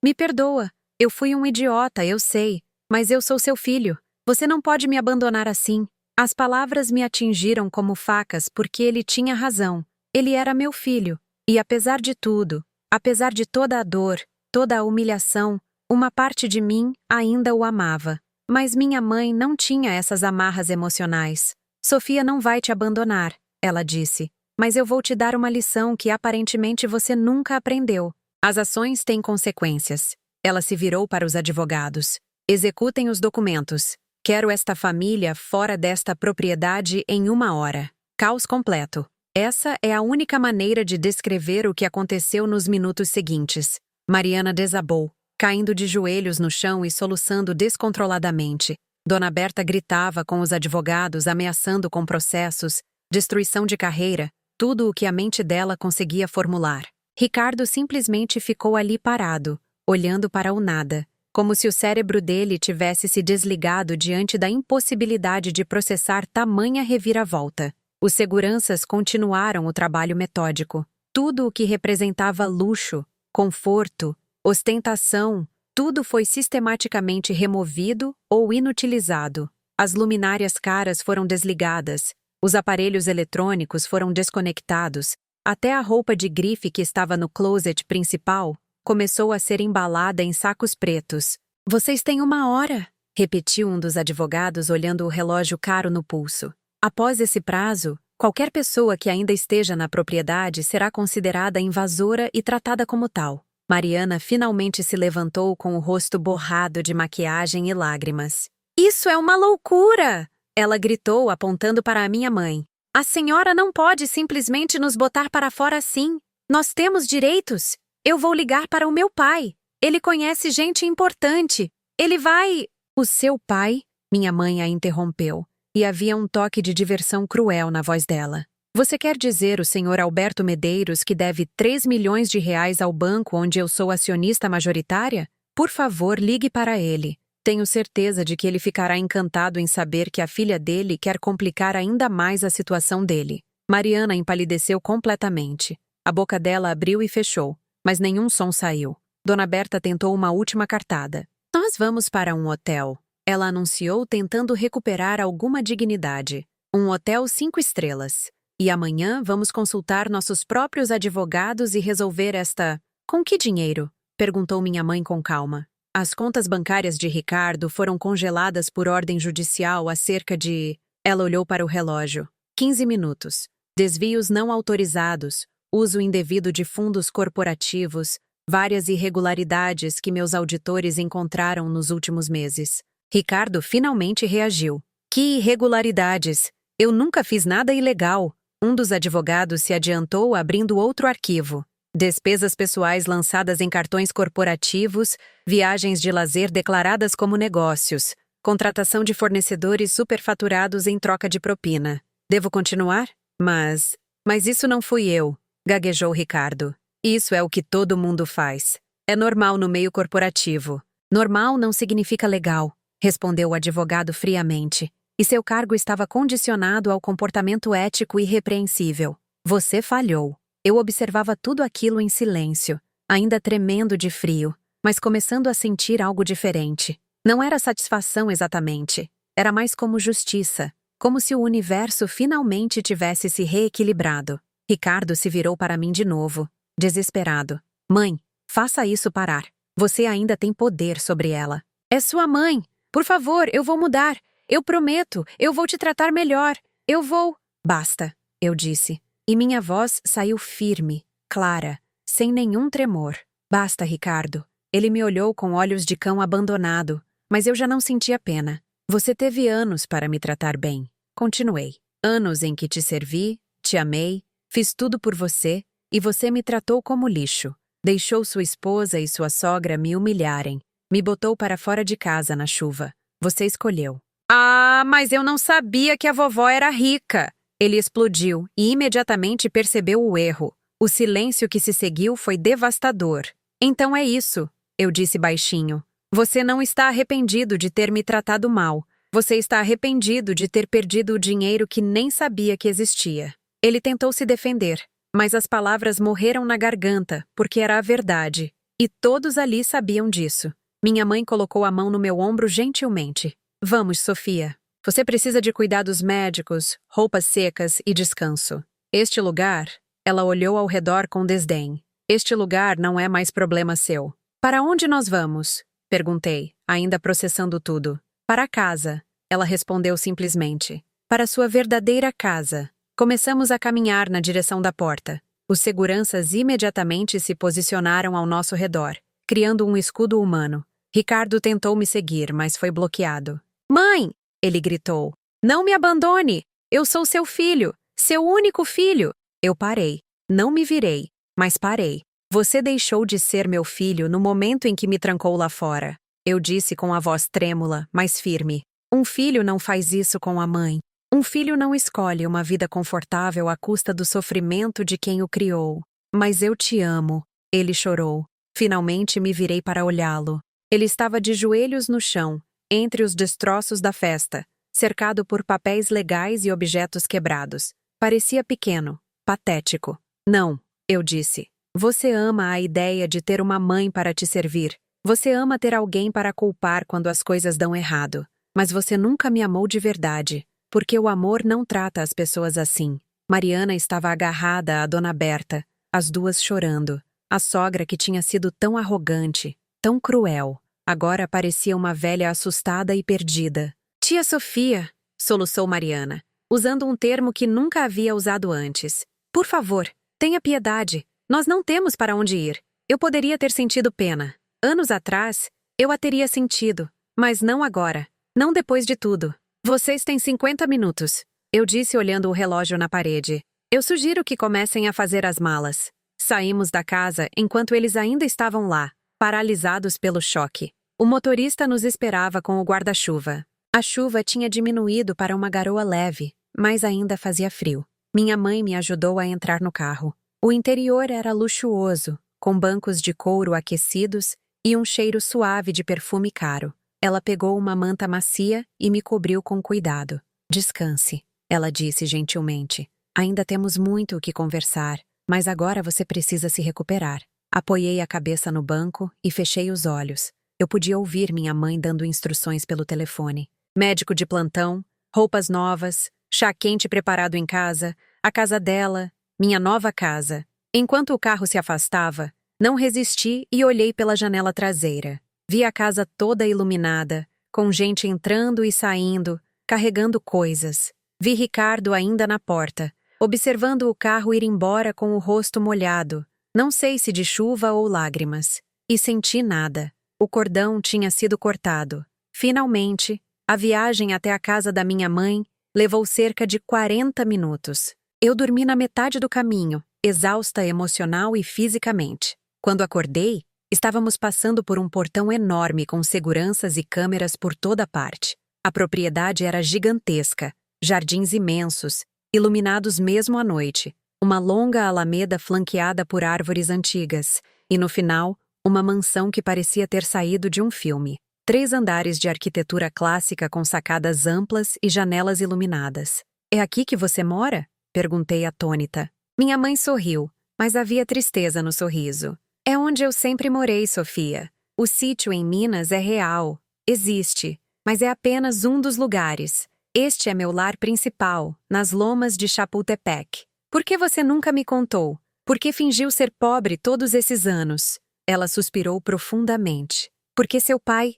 S1: me perdoa. Eu fui um idiota, eu sei, mas eu sou seu filho. Você não pode me abandonar assim. As palavras me atingiram como facas porque ele tinha razão. Ele era meu filho. E apesar de tudo, apesar de toda a dor, toda a humilhação, uma parte de mim ainda o amava. Mas minha mãe não tinha essas amarras emocionais. Sofia não vai te abandonar, ela disse. Mas eu vou te dar uma lição que aparentemente você nunca aprendeu. As ações têm consequências. Ela se virou para os advogados. Executem os documentos. Quero esta família fora desta propriedade em 1 hora. Caos completo. Essa é a única maneira de descrever o que aconteceu nos minutos seguintes. Mariana desabou, caindo de joelhos no chão e soluçando descontroladamente. Dona Berta gritava com os advogados, ameaçando com processos, destruição de carreira, tudo o que a mente dela conseguia formular. Ricardo simplesmente ficou ali parado, olhando para o nada, como se o cérebro dele tivesse se desligado diante da impossibilidade de processar tamanha reviravolta. Os seguranças continuaram o trabalho metódico. Tudo o que representava luxo, conforto, ostentação, tudo foi sistematicamente removido ou inutilizado. As luminárias caras foram desligadas, os aparelhos eletrônicos foram desconectados, até a roupa de grife que estava no closet principal começou a ser embalada em sacos pretos. Vocês têm 1 hora, repetiu um dos advogados olhando o relógio caro no pulso. Após esse prazo, qualquer pessoa que ainda esteja na propriedade será considerada invasora e tratada como tal. Mariana finalmente se levantou com o rosto borrado de maquiagem e lágrimas. Isso é uma loucura! Ela gritou, apontando para a minha mãe. A senhora não pode simplesmente nos botar para fora assim. Nós temos direitos. Eu vou ligar para o meu pai. Ele conhece gente importante. Ele vai... O seu pai? Minha mãe a interrompeu. E havia um toque de diversão cruel na voz dela. Você quer dizer o senhor Alberto Medeiros que deve 3 milhões de reais ao banco onde eu sou acionista majoritária? Por favor, ligue para ele. Tenho certeza de que ele ficará encantado em saber que a filha dele quer complicar ainda mais a situação dele. Mariana empalideceu completamente. A boca dela abriu e fechou, mas nenhum som saiu. Dona Berta tentou uma última cartada. Nós vamos para um hotel. Ela anunciou tentando recuperar alguma dignidade. Um hotel 5 estrelas. E amanhã vamos consultar nossos próprios advogados e resolver esta... Com que dinheiro? Perguntou minha mãe com calma. As contas bancárias de Ricardo foram congeladas por ordem judicial há cerca de... Ela olhou para o relógio. 15 minutos. Desvios não autorizados, uso indevido de fundos corporativos, várias irregularidades que meus auditores encontraram nos últimos meses. Ricardo finalmente reagiu. Que irregularidades! Eu nunca fiz nada ilegal. Um dos advogados se adiantou abrindo outro arquivo. Despesas pessoais lançadas em cartões corporativos, viagens de lazer declaradas como negócios, contratação de fornecedores superfaturados em troca de propina. Devo continuar? Mas isso não fui eu, gaguejou Ricardo. Isso é o que todo mundo faz. É normal no meio corporativo. Normal não significa legal, respondeu o advogado friamente. E seu cargo estava condicionado ao comportamento ético irrepreensível. Você falhou. Eu observava tudo aquilo em silêncio, ainda tremendo de frio, mas começando a sentir algo diferente. Não era satisfação exatamente. Era mais como justiça, como se o universo finalmente tivesse se reequilibrado. Ricardo se virou para mim de novo, desesperado. Mãe, faça isso parar. Você ainda tem poder sobre ela. É sua mãe. Por favor, eu vou mudar. Eu prometo, eu vou te tratar melhor. Eu vou... Basta, eu disse. E minha voz saiu firme, clara, sem nenhum tremor. Basta, Ricardo. Ele me olhou com olhos de cão abandonado, mas eu já não sentia pena. Você teve anos para me tratar bem. Continuei. Anos em que te servi, te amei, fiz tudo por você, e você me tratou como lixo. Deixou sua esposa e sua sogra me humilharem. Me botou para fora de casa na chuva. Você escolheu. Ah, mas eu não sabia que a vovó era rica! Ele explodiu e imediatamente percebeu o erro. O silêncio que se seguiu foi devastador. Então é isso, eu disse baixinho. Você não está arrependido de ter me tratado mal. Você está arrependido de ter perdido o dinheiro que nem sabia que existia. Ele tentou se defender, mas as palavras morreram na garganta, porque era a verdade. E todos ali sabiam disso. Minha mãe colocou a mão no meu ombro gentilmente. Vamos, Sofia. Você precisa de cuidados médicos, roupas secas e descanso. Este lugar, ela olhou ao redor com desdém. Este lugar não é mais problema seu. Para onde nós vamos? Perguntei, ainda processando tudo. Para casa, ela respondeu simplesmente. Para sua verdadeira casa. Começamos a caminhar na direção da porta. Os seguranças imediatamente se posicionaram ao nosso redor, criando um escudo humano. Ricardo tentou me seguir, mas foi bloqueado. Mãe! Ele gritou. Não me abandone! Eu sou seu filho! Seu único filho! Eu parei. Não me virei, mas parei. Você deixou de ser meu filho no momento em que me trancou lá fora. Eu disse com a voz trêmula, mas firme. Um filho não faz isso com a mãe. Um filho não escolhe uma vida confortável à custa do sofrimento de quem o criou. Mas eu te amo. Ele chorou. Finalmente me virei para olhá-lo. Ele estava de joelhos no chão, entre os destroços da festa, cercado por papéis legais e objetos quebrados. Parecia pequeno, patético. Não, eu disse. Você ama a ideia de ter uma mãe para te servir. Você ama ter alguém para culpar quando as coisas dão errado. Mas você nunca me amou de verdade, porque o amor não trata as pessoas assim. Mariana estava agarrada à Dona Berta, as duas chorando. A sogra que tinha sido tão arrogante, tão cruel, agora parecia uma velha assustada e perdida. Tia Sofia, soluçou Mariana, usando um termo que nunca havia usado antes. Por favor, tenha piedade. Nós não temos para onde ir. Eu poderia ter sentido pena. Anos atrás, eu a teria sentido, mas não agora. Não depois de tudo. Vocês têm 50 minutos. Eu disse olhando o relógio na parede. Eu sugiro que comecem a fazer as malas. Saímos da casa enquanto eles ainda estavam lá, paralisados pelo choque. O motorista nos esperava com o guarda-chuva. A chuva tinha diminuído para uma garoa leve, mas ainda fazia frio. Minha mãe me ajudou a entrar no carro. O interior era luxuoso, com bancos de couro aquecidos e um cheiro suave de perfume caro. Ela pegou uma manta macia e me cobriu com cuidado. Descanse, ela disse gentilmente. Ainda temos muito o que conversar, mas agora você precisa se recuperar. Apoiei a cabeça no banco e fechei os olhos. Eu podia ouvir minha mãe dando instruções pelo telefone. Médico de plantão, roupas novas, chá quente preparado em casa, a casa dela, minha nova casa. Enquanto o carro se afastava, não resisti e olhei pela janela traseira. Vi a casa toda iluminada, com gente entrando e saindo, carregando coisas. Vi Ricardo ainda na porta, observando o carro ir embora com o rosto molhado, não sei se de chuva ou lágrimas. E senti nada. O cordão tinha sido cortado. Finalmente, a viagem até a casa da minha mãe levou cerca de 40 minutos. Eu dormi na metade do caminho, exausta emocional e fisicamente. Quando acordei, estávamos passando por um portão enorme com seguranças e câmeras por toda parte. A propriedade era gigantesca, jardins imensos, iluminados mesmo à noite, uma longa alameda flanqueada por árvores antigas, e no final, uma mansão que parecia ter saído de um filme. 3 andares de arquitetura clássica com sacadas amplas e janelas iluminadas. É aqui que você mora? Perguntei atônita. Minha mãe sorriu, mas havia tristeza no sorriso. É onde eu sempre morei, Sofia. O sítio em Minas é real. Existe, mas é apenas um dos lugares. Este é meu lar principal, nas lomas de Chapultepec. Por que você nunca me contou? Por que fingiu ser pobre todos esses anos? Ela suspirou profundamente. Porque seu pai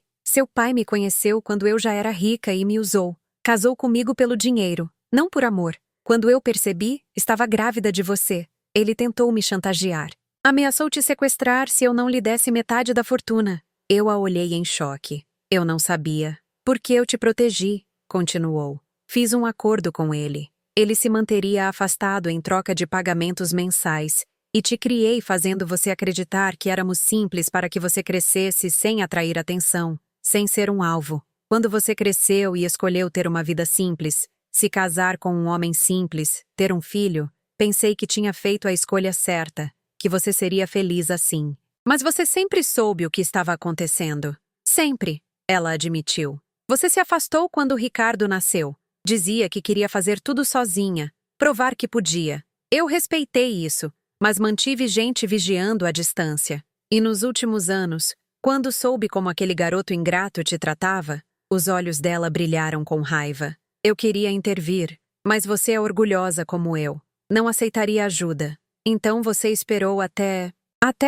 S1: me conheceu quando eu já era rica e me usou. Casou comigo pelo dinheiro, não por amor. Quando eu percebi, estava grávida de você. Ele tentou me chantagear. Ameaçou te sequestrar se eu não lhe desse metade da fortuna. Eu a olhei em choque. Eu não sabia. Porque eu te protegi, continuou. Fiz um acordo com ele. Ele se manteria afastado em troca de pagamentos mensais. E te criei fazendo você acreditar que éramos simples para que você crescesse sem atrair atenção, sem ser um alvo. Quando você cresceu e escolheu ter uma vida simples, se casar com um homem simples, ter um filho, pensei que tinha feito a escolha certa, que você seria feliz assim. Mas você sempre soube o que estava acontecendo. Sempre, ela admitiu. Você se afastou quando o Ricardo nasceu. Dizia que queria fazer tudo sozinha, provar que podia. Eu respeitei isso, mas mantive gente vigiando à distância. E nos últimos anos, quando soube como aquele garoto ingrato te tratava, Os olhos dela brilharam com raiva. Eu queria intervir, mas você é orgulhosa como eu. Não aceitaria ajuda. Então você esperou até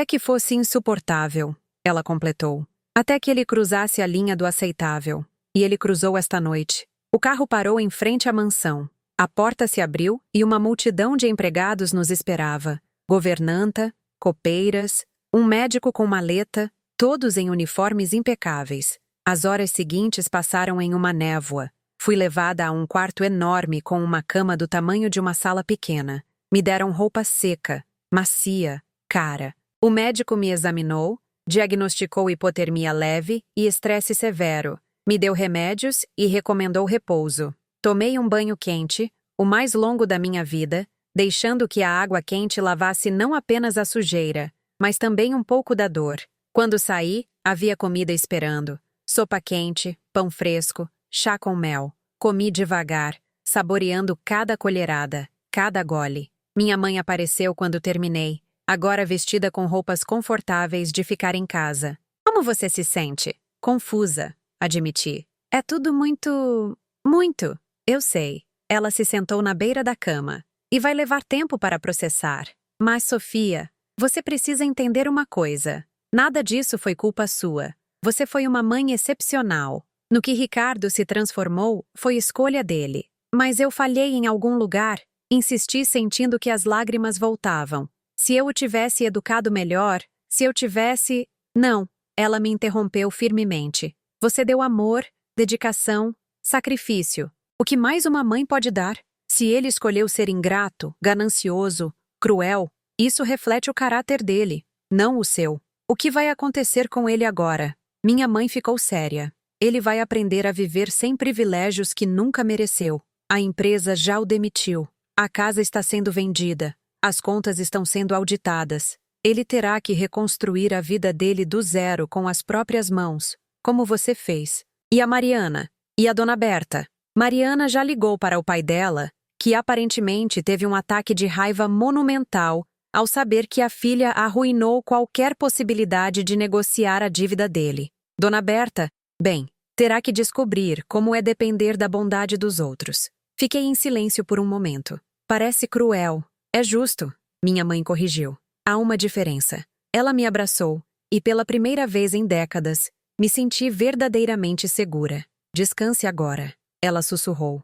S1: que fosse insuportável, ela completou. Até que ele cruzasse a linha do aceitável. E ele cruzou esta noite. O carro parou em frente à mansão. A porta se abriu e uma multidão de empregados nos esperava. Governanta, copeiras, um médico com maleta, todos em uniformes impecáveis. As horas seguintes passaram em uma névoa. Fui levada a um quarto enorme com uma cama do tamanho de uma sala pequena. Me deram roupa seca, macia, cara. O médico me examinou, diagnosticou hipotermia leve e estresse severo. Me deu remédios e recomendou repouso. Tomei um banho quente, o mais longo da minha vida, deixando que a água quente lavasse não apenas a sujeira, mas também um pouco da dor. Quando saí, havia comida esperando. Sopa quente, pão fresco, chá com mel. Comi devagar, saboreando cada colherada, cada gole. Minha mãe apareceu quando terminei, agora vestida com roupas confortáveis de ficar em casa. Como você se sente? Confusa, admiti. É tudo muito... Eu sei. Ela se sentou na beira da cama. E vai levar tempo para processar. Mas, Sofia, você precisa entender uma coisa. Nada disso foi culpa sua. Você foi uma mãe excepcional. No que Ricardo se transformou, foi escolha dele. Mas eu falhei em algum lugar. Insisti sentindo que as lágrimas voltavam. Se eu o tivesse educado melhor, se eu tivesse... Não, ela me interrompeu firmemente. Você deu amor, dedicação, sacrifício. O que mais uma mãe pode dar? Se ele escolheu ser ingrato, ganancioso, cruel, isso reflete o caráter dele, não o seu. O que vai acontecer com ele agora? Minha mãe ficou séria. Ele vai aprender a viver sem privilégios que nunca mereceu. A empresa já o demitiu. A casa está sendo vendida. As contas estão sendo auditadas. Ele terá que reconstruir a vida dele do zero com as próprias mãos, como você fez. E a Mariana? E a Dona Berta? Mariana já ligou para o pai dela, que aparentemente teve um ataque de raiva monumental ao saber que a filha arruinou qualquer possibilidade de negociar a dívida dele. Dona Berta, bem, terá que descobrir como é depender da bondade dos outros. Fiquei em silêncio por um momento. Parece cruel. É justo, minha mãe corrigiu. Há uma diferença. Ela me abraçou e, pela primeira vez em décadas, me senti verdadeiramente segura. Descanse agora, ela sussurrou.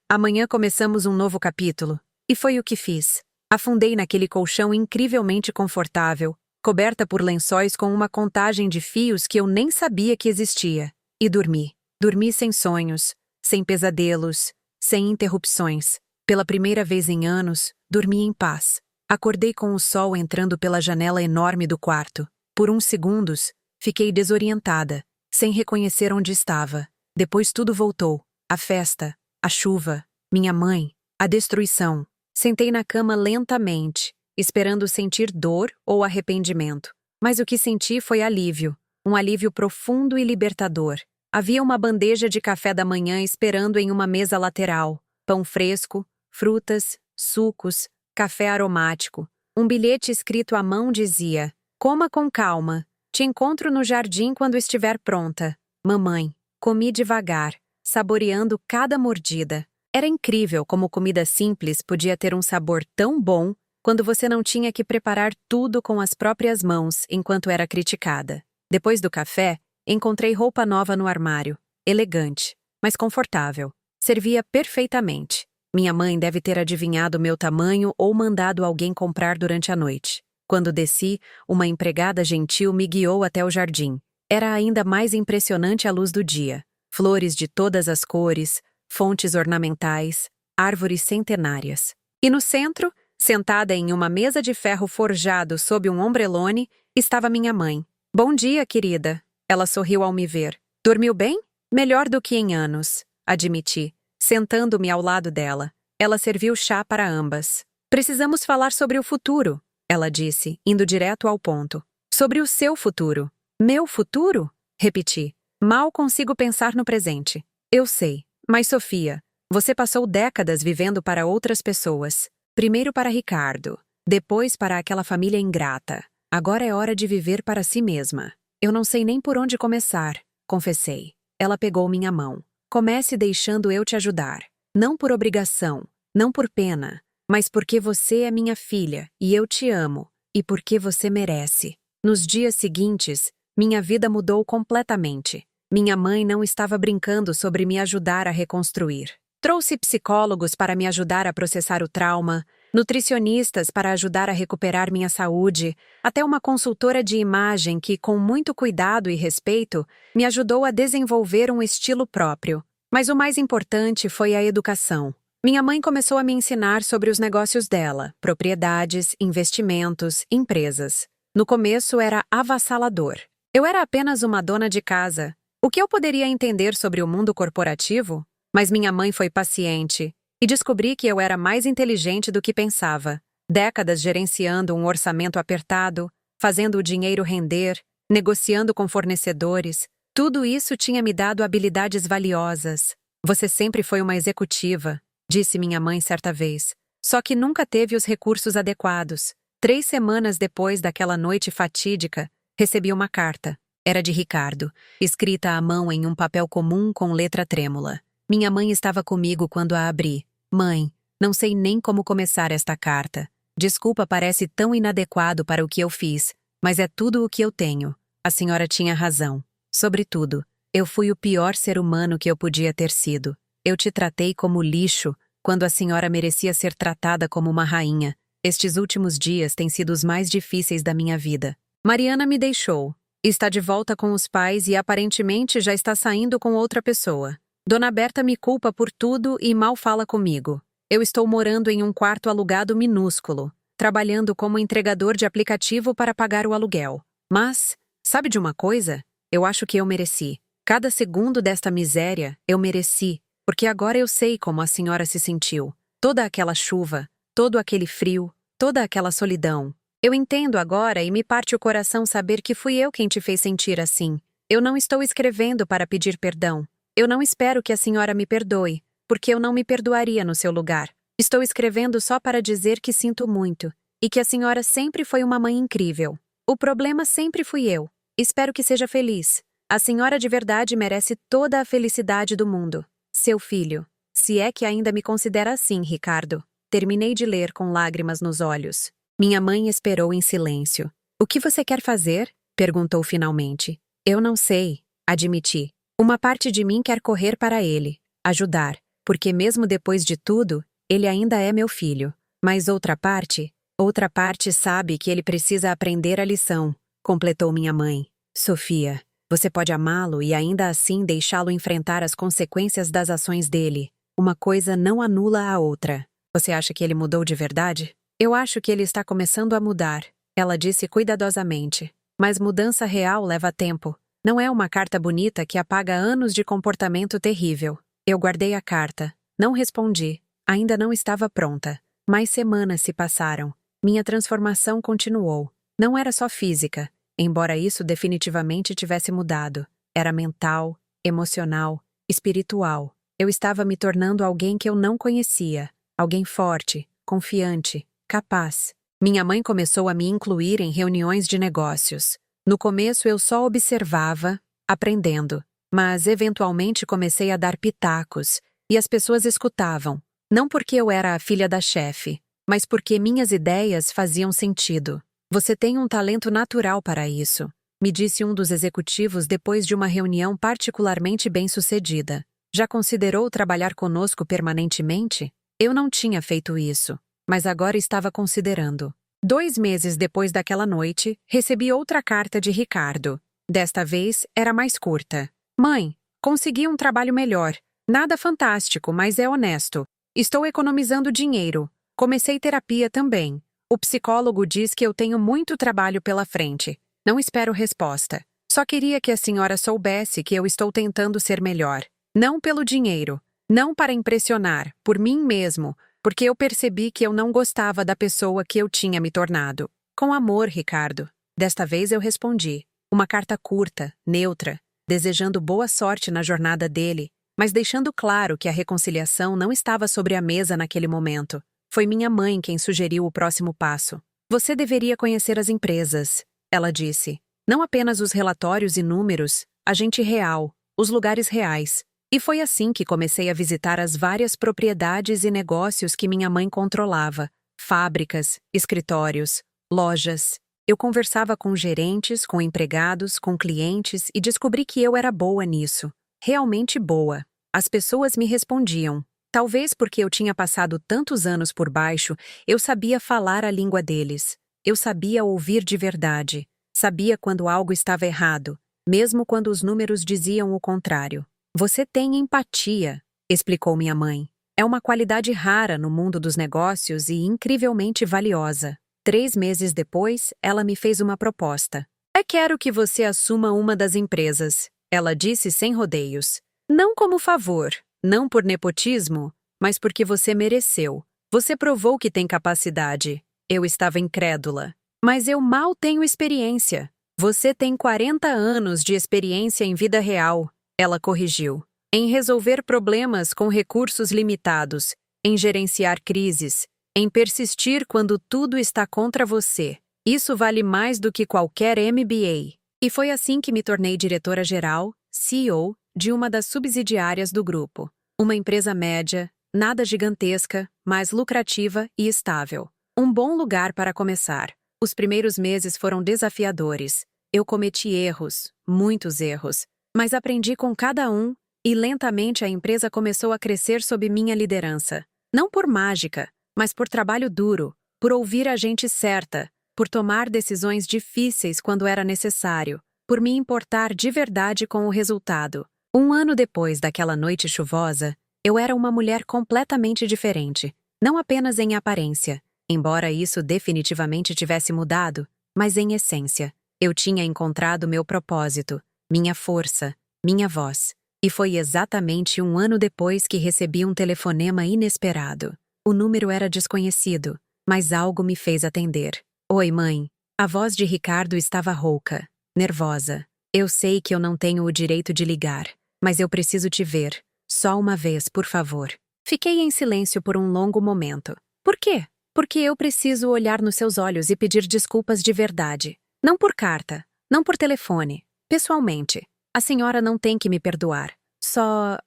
S1: Amanhã começamos um novo capítulo, e foi o que fiz. Afundei naquele colchão incrivelmente confortável, coberta por lençóis com uma contagem de fios que eu nem sabia que existia, e dormi. Dormi sem sonhos, sem pesadelos, sem interrupções. Pela primeira vez em anos, dormi em paz. Acordei com o sol entrando pela janela enorme do quarto. Por uns segundos, fiquei desorientada, sem reconhecer onde estava. Depois tudo voltou. A festa, a chuva, minha mãe, a destruição. Sentei na cama lentamente, esperando sentir dor ou arrependimento. Mas o que senti foi alívio, um alívio profundo e libertador. Havia uma bandeja de café da manhã esperando em uma mesa lateral. Pão fresco, frutas, sucos, café aromático. Um bilhete escrito à mão dizia: coma com calma. Te encontro no jardim quando estiver pronta. Mamãe. Comi devagar, saboreando cada mordida. Era incrível como comida simples podia ter um sabor tão bom quando você não tinha que preparar tudo com as próprias mãos enquanto era criticada. Depois do café, encontrei roupa nova no armário. Elegante, mas confortável. Servia perfeitamente. Minha mãe deve ter adivinhado meu tamanho ou mandado alguém comprar durante a noite. Quando desci, uma empregada gentil me guiou até o jardim. Era ainda mais impressionante à luz do dia. Flores de todas as cores, fontes ornamentais, árvores centenárias. E no centro, sentada em uma mesa de ferro forjado sob um ombrelone, estava minha mãe. Bom dia, querida. Ela sorriu ao me ver. Dormiu bem? Melhor do que em anos, admiti, sentando-me ao lado dela. Ela serviu chá para ambas. Precisamos falar sobre o futuro, ela disse, indo direto ao ponto. Sobre o seu futuro. Meu futuro? Repeti. Mal consigo pensar no presente. Eu sei. Mas, Sofia, você passou décadas vivendo para outras pessoas. Primeiro para Ricardo, depois para aquela família ingrata. Agora é hora de viver para si mesma. Eu não sei nem por onde começar, confessei. Ela pegou minha mão. Comece deixando eu te ajudar. Não por obrigação, não por pena, mas porque você é minha filha e eu te amo, e porque você merece. Nos dias seguintes, minha vida mudou completamente. Minha mãe não estava brincando sobre me ajudar a reconstruir. Trouxe psicólogos para me ajudar a processar o trauma, nutricionistas para ajudar a recuperar minha saúde, até uma consultora de imagem que, com muito cuidado e respeito, me ajudou a desenvolver um estilo próprio. Mas o mais importante foi a educação. Minha mãe começou a me ensinar sobre os negócios dela, propriedades, investimentos, empresas. No começo era avassalador. Eu era apenas uma dona de casa. O que eu poderia entender sobre o mundo corporativo? Mas minha mãe foi paciente e descobri que eu era mais inteligente do que pensava. Décadas gerenciando um orçamento apertado, fazendo o dinheiro render, negociando com fornecedores. Tudo isso tinha me dado habilidades valiosas. Você sempre foi uma executiva, disse minha mãe certa vez. Só que nunca teve os recursos adequados. 3 semanas depois daquela noite fatídica, recebi uma carta. Era de Ricardo, escrita à mão em um papel comum com letra trêmula. Minha mãe estava comigo quando a abri. Mãe, não sei nem como começar esta carta. Desculpa, parece tão inadequado para o que eu fiz, mas é tudo o que eu tenho. A senhora tinha razão. Sobretudo, eu fui o pior ser humano que eu podia ter sido. Eu te tratei como lixo, quando a senhora merecia ser tratada como uma rainha. Estes últimos dias têm sido os mais difíceis da minha vida. Mariana me deixou. Está de volta com os pais e aparentemente já está saindo com outra pessoa. Dona Berta me culpa por tudo e mal fala comigo. Eu estou morando em um quarto alugado minúsculo, trabalhando como entregador de aplicativo para pagar o aluguel. Mas, sabe de uma coisa? Eu acho que eu mereci. Cada segundo desta miséria, eu mereci, porque agora eu sei como a senhora se sentiu. Toda aquela chuva, todo aquele frio, toda aquela solidão. Eu entendo agora e me parte o coração saber que fui eu quem te fez sentir assim. Eu não estou escrevendo para pedir perdão. Eu não espero que a senhora me perdoe, porque eu não me perdoaria no seu lugar. Estou escrevendo só para dizer que sinto muito, e que a senhora sempre foi uma mãe incrível. O problema sempre fui eu. Espero que seja feliz. A senhora de verdade merece toda a felicidade do mundo. Seu filho. Se é que ainda me considera assim, Ricardo. Terminei de ler com lágrimas nos olhos. Minha mãe esperou em silêncio. O que você quer fazer? Perguntou finalmente. Eu não sei, admiti. Uma parte de mim quer correr para ele, ajudar, porque mesmo depois de tudo, ele ainda é meu filho. Mas outra parte sabe que ele precisa aprender a lição, completou minha mãe. Sofia, você pode amá-lo e ainda assim deixá-lo enfrentar as consequências das ações dele. Uma coisa não anula a outra. Você acha que ele mudou de verdade? Eu acho que ele está começando a mudar, ela disse cuidadosamente. Mas mudança real leva tempo. Não é uma carta bonita que apaga anos de comportamento terrível. Eu guardei a carta. Não respondi. Ainda não estava pronta. Mais semanas se passaram. Minha transformação continuou. Não era só física, embora isso definitivamente tivesse mudado. Era mental, emocional, espiritual. Eu estava me tornando alguém que eu não conhecia. Alguém forte, confiante, capaz. Minha mãe começou a me incluir em reuniões de negócios. No começo eu só observava, aprendendo, mas eventualmente comecei a dar pitacos, e as pessoas escutavam, não porque eu era a filha da chefe, mas porque minhas ideias faziam sentido. Você tem um talento natural para isso, me disse um dos executivos depois de uma reunião particularmente bem-sucedida. Já considerou trabalhar conosco permanentemente? Eu não tinha feito isso, mas agora estava considerando. 2 meses depois daquela noite, recebi outra carta de Ricardo. Desta vez, era mais curta. Mãe, consegui um trabalho melhor. Nada fantástico, mas é honesto. Estou economizando dinheiro. Comecei terapia também. O psicólogo diz que eu tenho muito trabalho pela frente. Não espero resposta. Só queria que a senhora soubesse que eu estou tentando ser melhor. Não pelo dinheiro. Não para impressionar, por mim mesmo, porque eu percebi que eu não gostava da pessoa que eu tinha me tornado. Com amor, Ricardo. Desta vez eu respondi. Uma carta curta, neutra, desejando boa sorte na jornada dele, mas deixando claro que a reconciliação não estava sobre a mesa naquele momento. Foi minha mãe quem sugeriu o próximo passo. Você deveria conhecer as empresas, ela disse. Não apenas os relatórios e números, a gente real, os lugares reais. E foi assim que comecei a visitar as várias propriedades e negócios que minha mãe controlava: fábricas, escritórios, lojas. Eu conversava com gerentes, com empregados, com clientes e descobri que eu era boa nisso. Realmente boa. As pessoas me respondiam. Talvez porque eu tinha passado tantos anos por baixo, eu sabia falar a língua deles. Eu sabia ouvir de verdade. Sabia quando algo estava errado, mesmo quando os números diziam o contrário. Você tem empatia, explicou minha mãe. É uma qualidade rara no mundo dos negócios e incrivelmente valiosa. 3 meses depois, ela me fez uma proposta. Quero que você assuma uma das empresas, ela disse sem rodeios. Não como favor, não por nepotismo, mas porque você mereceu. Você provou que tem capacidade. Eu estava incrédula. Mas eu mal tenho experiência. Você tem 40 anos de experiência em vida real, ela corrigiu. Em resolver problemas com recursos limitados, em gerenciar crises, em persistir quando tudo está contra você. Isso vale mais do que qualquer MBA. E foi assim que me tornei diretora-geral, CEO, de uma das subsidiárias do grupo. Uma empresa média, nada gigantesca, mas lucrativa e estável. Um bom lugar para começar. Os primeiros meses foram desafiadores. Eu cometi erros, muitos erros, mas aprendi com cada um e lentamente a empresa começou a crescer sob minha liderança. Não por mágica, mas por trabalho duro, por ouvir a gente certa, por tomar decisões difíceis quando era necessário, por me importar de verdade com o resultado. 1 ano depois daquela noite chuvosa, eu era uma mulher completamente diferente, não apenas em aparência, embora isso definitivamente tivesse mudado, mas em essência. Eu tinha encontrado meu propósito, minha força, minha voz. E foi exatamente 1 ano depois que recebi um telefonema inesperado. O número era desconhecido, mas algo me fez atender. Oi, mãe. A voz de Ricardo estava rouca, nervosa. Eu sei que eu não tenho o direito de ligar, mas eu preciso te ver. Só uma vez, por favor. Fiquei em silêncio por um longo momento. Por quê? Porque eu preciso olhar nos seus olhos e pedir desculpas de verdade. Não por carta, não por telefone, pessoalmente. A senhora não tem que me perdoar. Só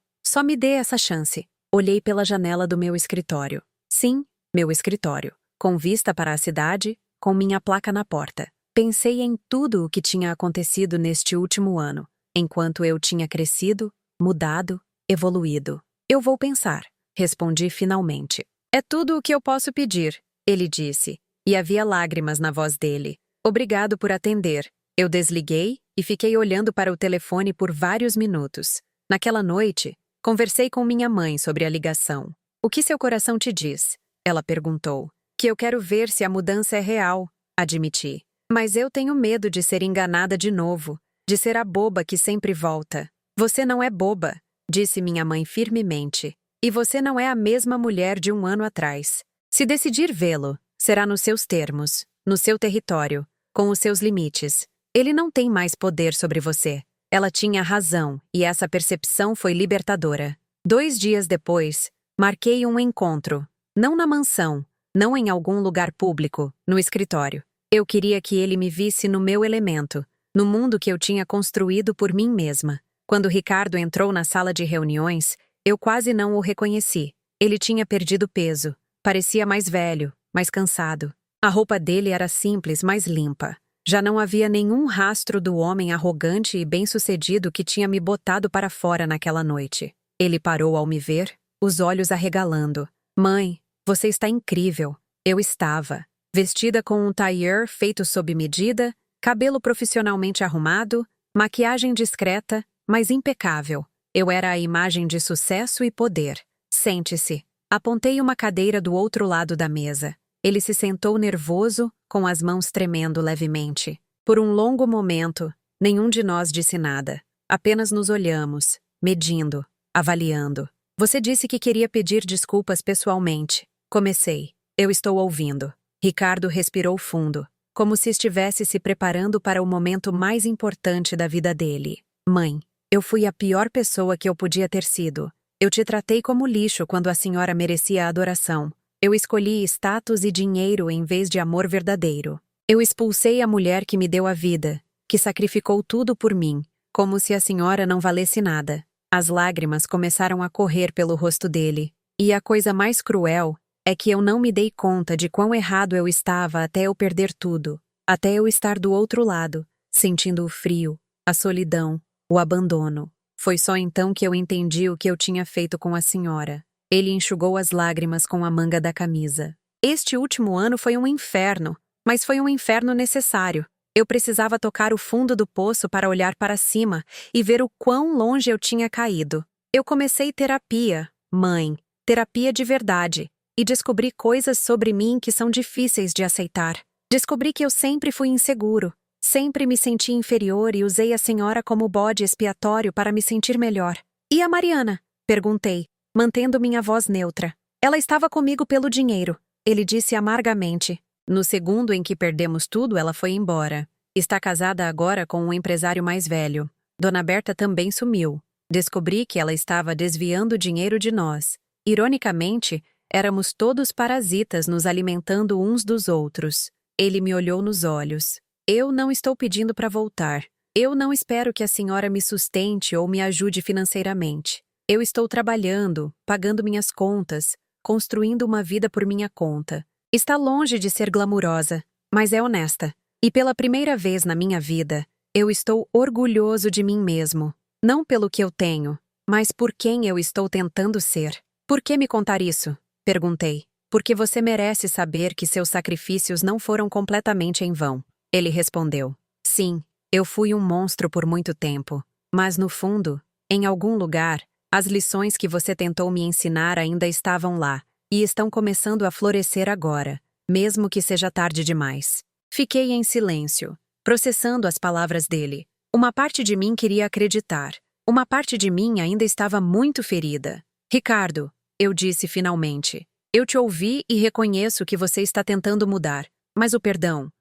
S1: me dê essa chance. Olhei pela janela do meu escritório. Sim, meu escritório. Com vista para a cidade, com minha placa na porta. Pensei em tudo o que tinha acontecido neste último ano, enquanto eu tinha crescido, mudado, evoluído. Eu vou pensar, respondi finalmente. É tudo o que eu posso pedir, ele disse, e havia lágrimas na voz dele. Obrigado por atender. Eu desliguei e fiquei olhando para o telefone por vários minutos. Naquela noite, conversei com minha mãe sobre a ligação. O que seu coração te diz? Ela perguntou. Que eu quero ver se a mudança é real, admiti. Mas eu tenho medo de ser enganada de novo, de ser a boba que sempre volta. Você não é boba, disse minha mãe firmemente. E você não é a mesma mulher de 1 ano atrás. Se decidir vê-lo, será nos seus termos, no seu território, com os seus limites. Ele não tem mais poder sobre você. Ela tinha razão, e essa percepção foi libertadora. 2 dias depois, marquei um encontro. Não na mansão, não em algum lugar público, no escritório. Eu queria que ele me visse no meu elemento, no mundo que eu tinha construído por mim mesma. Quando Ricardo entrou na sala de reuniões, eu quase não o reconheci. Ele tinha perdido peso. Parecia mais velho, mais cansado. A roupa dele era simples, mas limpa. Já não havia nenhum rastro do homem arrogante e bem-sucedido que tinha me botado para fora naquela noite. Ele parou ao me ver, os olhos arregalando. Mãe, você está incrível. Eu estava. Vestida com um tailleur feito sob medida, cabelo profissionalmente arrumado, maquiagem discreta, mas impecável. Eu era a imagem de sucesso e poder. Sente-se. Apontei uma cadeira do outro lado da mesa. Ele se sentou nervoso, com as mãos tremendo levemente. Por um longo momento, nenhum de nós disse nada. Apenas nos olhamos, medindo, avaliando. Você disse que queria pedir desculpas pessoalmente. Comecei. Eu estou ouvindo. Ricardo respirou fundo, como se estivesse se preparando para o momento mais importante da vida dele. Mãe, eu fui a pior pessoa que eu podia ter sido. Eu te tratei como lixo quando a senhora merecia adoração. Eu escolhi status e dinheiro em vez de amor verdadeiro. Eu expulsei a mulher que me deu a vida, que sacrificou tudo por mim, como se a senhora não valesse nada. As lágrimas começaram a correr pelo rosto dele. E a coisa mais cruel é que eu não me dei conta de quão errado eu estava até eu perder tudo, até eu estar do outro lado, sentindo o frio, a solidão, o abandono. Foi só então que eu entendi o que eu tinha feito com a senhora. Ele enxugou as lágrimas com a manga da camisa. Este último ano foi um inferno, mas foi um inferno necessário. Eu precisava tocar o fundo do poço para olhar para cima e ver o quão longe eu tinha caído. Eu comecei terapia, mãe, terapia de verdade, e descobri coisas sobre mim que são difíceis de aceitar. Descobri que eu sempre fui inseguro, sempre me senti inferior e usei a senhora como bode expiatório para me sentir melhor. E a Mariana? Perguntei, mantendo minha voz neutra. Ela estava comigo pelo dinheiro, ele disse amargamente. No segundo em que perdemos tudo, ela foi embora. Está casada agora com um empresário mais velho. Dona Berta também sumiu. Descobri que ela estava desviando dinheiro de nós. Ironicamente, éramos todos parasitas nos alimentando uns dos outros. Ele me olhou nos olhos. Eu não estou pedindo para voltar. Eu não espero que a senhora me sustente ou me ajude financeiramente. Eu estou trabalhando, pagando minhas contas, construindo uma vida por minha conta. Está longe de ser glamurosa, mas é honesta. E pela primeira vez na minha vida, eu estou orgulhoso de mim mesmo. Não pelo que eu tenho, mas por quem eu estou tentando ser. Por que me contar isso? Perguntei. Porque você merece saber que seus sacrifícios não foram completamente em vão. Ele respondeu. Sim, eu fui um monstro por muito tempo. Mas no fundo, em algum lugar, as lições que você tentou me ensinar ainda estavam lá. E estão começando a florescer agora, mesmo que seja tarde demais. Fiquei em silêncio, processando as palavras dele. Uma parte de mim queria acreditar. Uma parte de mim ainda estava muito ferida. Ricardo, eu disse finalmente, eu te ouvi e reconheço que você está tentando mudar. Mas o perdão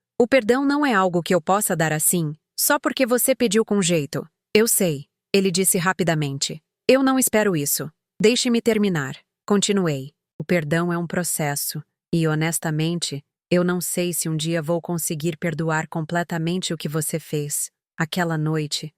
S1: não é algo que eu possa dar assim, só porque você pediu com jeito. Eu sei, ele disse rapidamente. Eu não espero isso. Deixe-me terminar. Continuei. O perdão é um processo, e honestamente, eu não sei se um dia vou conseguir perdoar completamente o que você fez. Aquela noite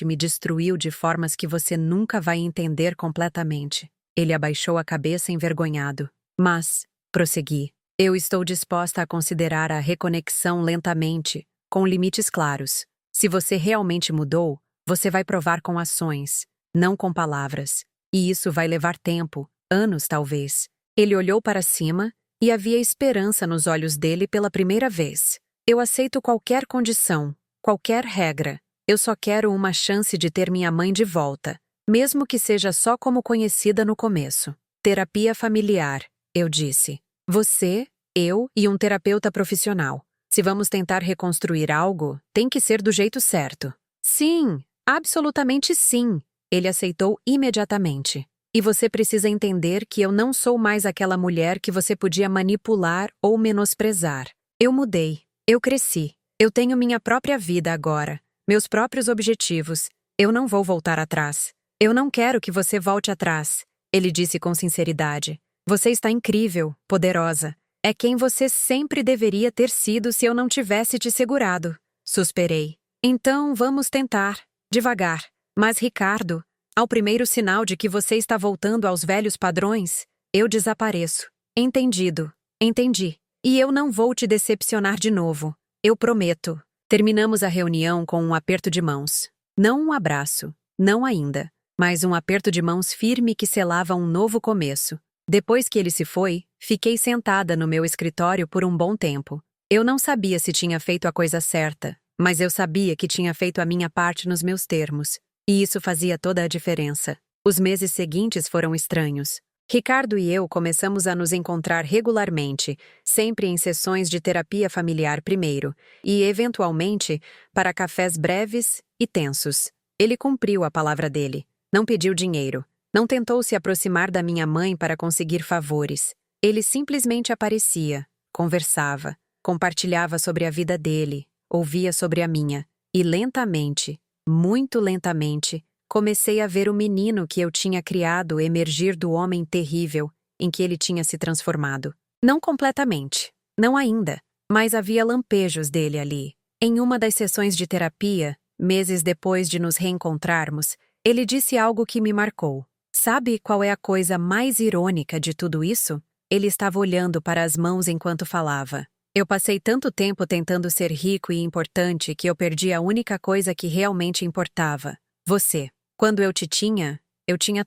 S1: me destruiu de formas que você nunca vai entender completamente. Ele abaixou a cabeça envergonhado. Mas, prossegui, eu estou disposta a considerar a reconexão lentamente, com limites claros. Se você realmente mudou, você vai provar com ações, não com palavras. E isso vai levar tempo. Anos, talvez. Ele olhou para cima e havia esperança nos olhos dele pela primeira vez. Eu aceito qualquer condição, qualquer regra. Eu só quero uma chance de ter minha mãe de volta, mesmo que seja só como conhecida no começo. Terapia familiar, eu disse. Você, eu e um terapeuta profissional. Se vamos tentar reconstruir algo, tem que ser do jeito certo. Sim, absolutamente sim. Ele aceitou imediatamente. E você precisa entender que eu não sou mais aquela mulher que você podia manipular ou menosprezar. Eu mudei. Eu cresci. Eu tenho minha própria vida agora. Meus próprios objetivos. Eu não vou voltar atrás. Eu não quero que você volte atrás. Ele disse com sinceridade. Você está incrível, poderosa. É quem você sempre deveria ter sido se eu não tivesse te segurado. Suspirei. Então vamos tentar. Devagar. Mas Ricardo, ao primeiro sinal de que você está voltando aos velhos padrões, eu desapareço. Entendido. Entendi. E eu não vou te decepcionar de novo. Eu prometo. Terminamos a reunião com um aperto de mãos. Não um abraço. Não ainda. Mas um aperto de mãos firme que selava um novo começo. Depois que ele se foi, fiquei sentada no meu escritório por um bom tempo. Eu não sabia se tinha feito a coisa certa, mas eu sabia que tinha feito a minha parte nos meus termos. E isso fazia toda a diferença. Os meses seguintes foram estranhos. Ricardo e eu começamos a nos encontrar regularmente, sempre em sessões de terapia familiar primeiro, e, eventualmente, para cafés breves e tensos. Ele cumpriu a palavra dele. Não pediu dinheiro. Não tentou se aproximar da minha mãe para conseguir favores. Ele simplesmente aparecia, conversava, compartilhava sobre a vida dele, ouvia sobre a minha, e lentamente, muito lentamente, comecei a ver o menino que eu tinha criado emergir do homem terrível em que ele tinha se transformado. Não completamente, não ainda, mas havia lampejos dele ali. Em uma das sessões de terapia, meses depois de nos reencontrarmos, ele disse algo que me marcou. Sabe qual é a coisa mais irônica de tudo isso? Ele estava olhando para as mãos enquanto falava. Eu passei tanto tempo tentando ser rico e importante que eu perdi a única coisa que realmente importava. Você. Quando eu tinha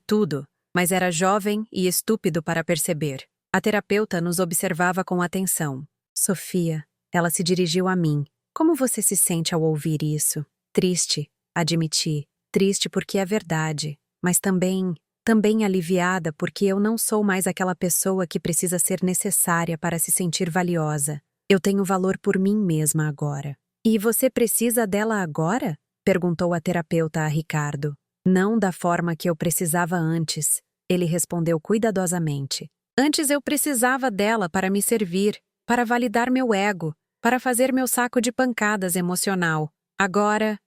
S1: tudo, mas era jovem e estúpido para perceber. A terapeuta nos observava com atenção. Sofia, ela se dirigiu a mim. Como você se sente ao ouvir isso? Triste, admiti. Triste porque é verdade, mas também aliviada porque eu não sou mais aquela pessoa que precisa ser necessária para se sentir valiosa. Eu tenho valor por mim mesma agora. E você precisa dela agora? Perguntou a terapeuta a Ricardo. Não da forma que eu precisava antes, ele respondeu cuidadosamente. Antes eu precisava dela para me servir, para validar meu ego, para fazer meu saco de pancadas emocional. Agora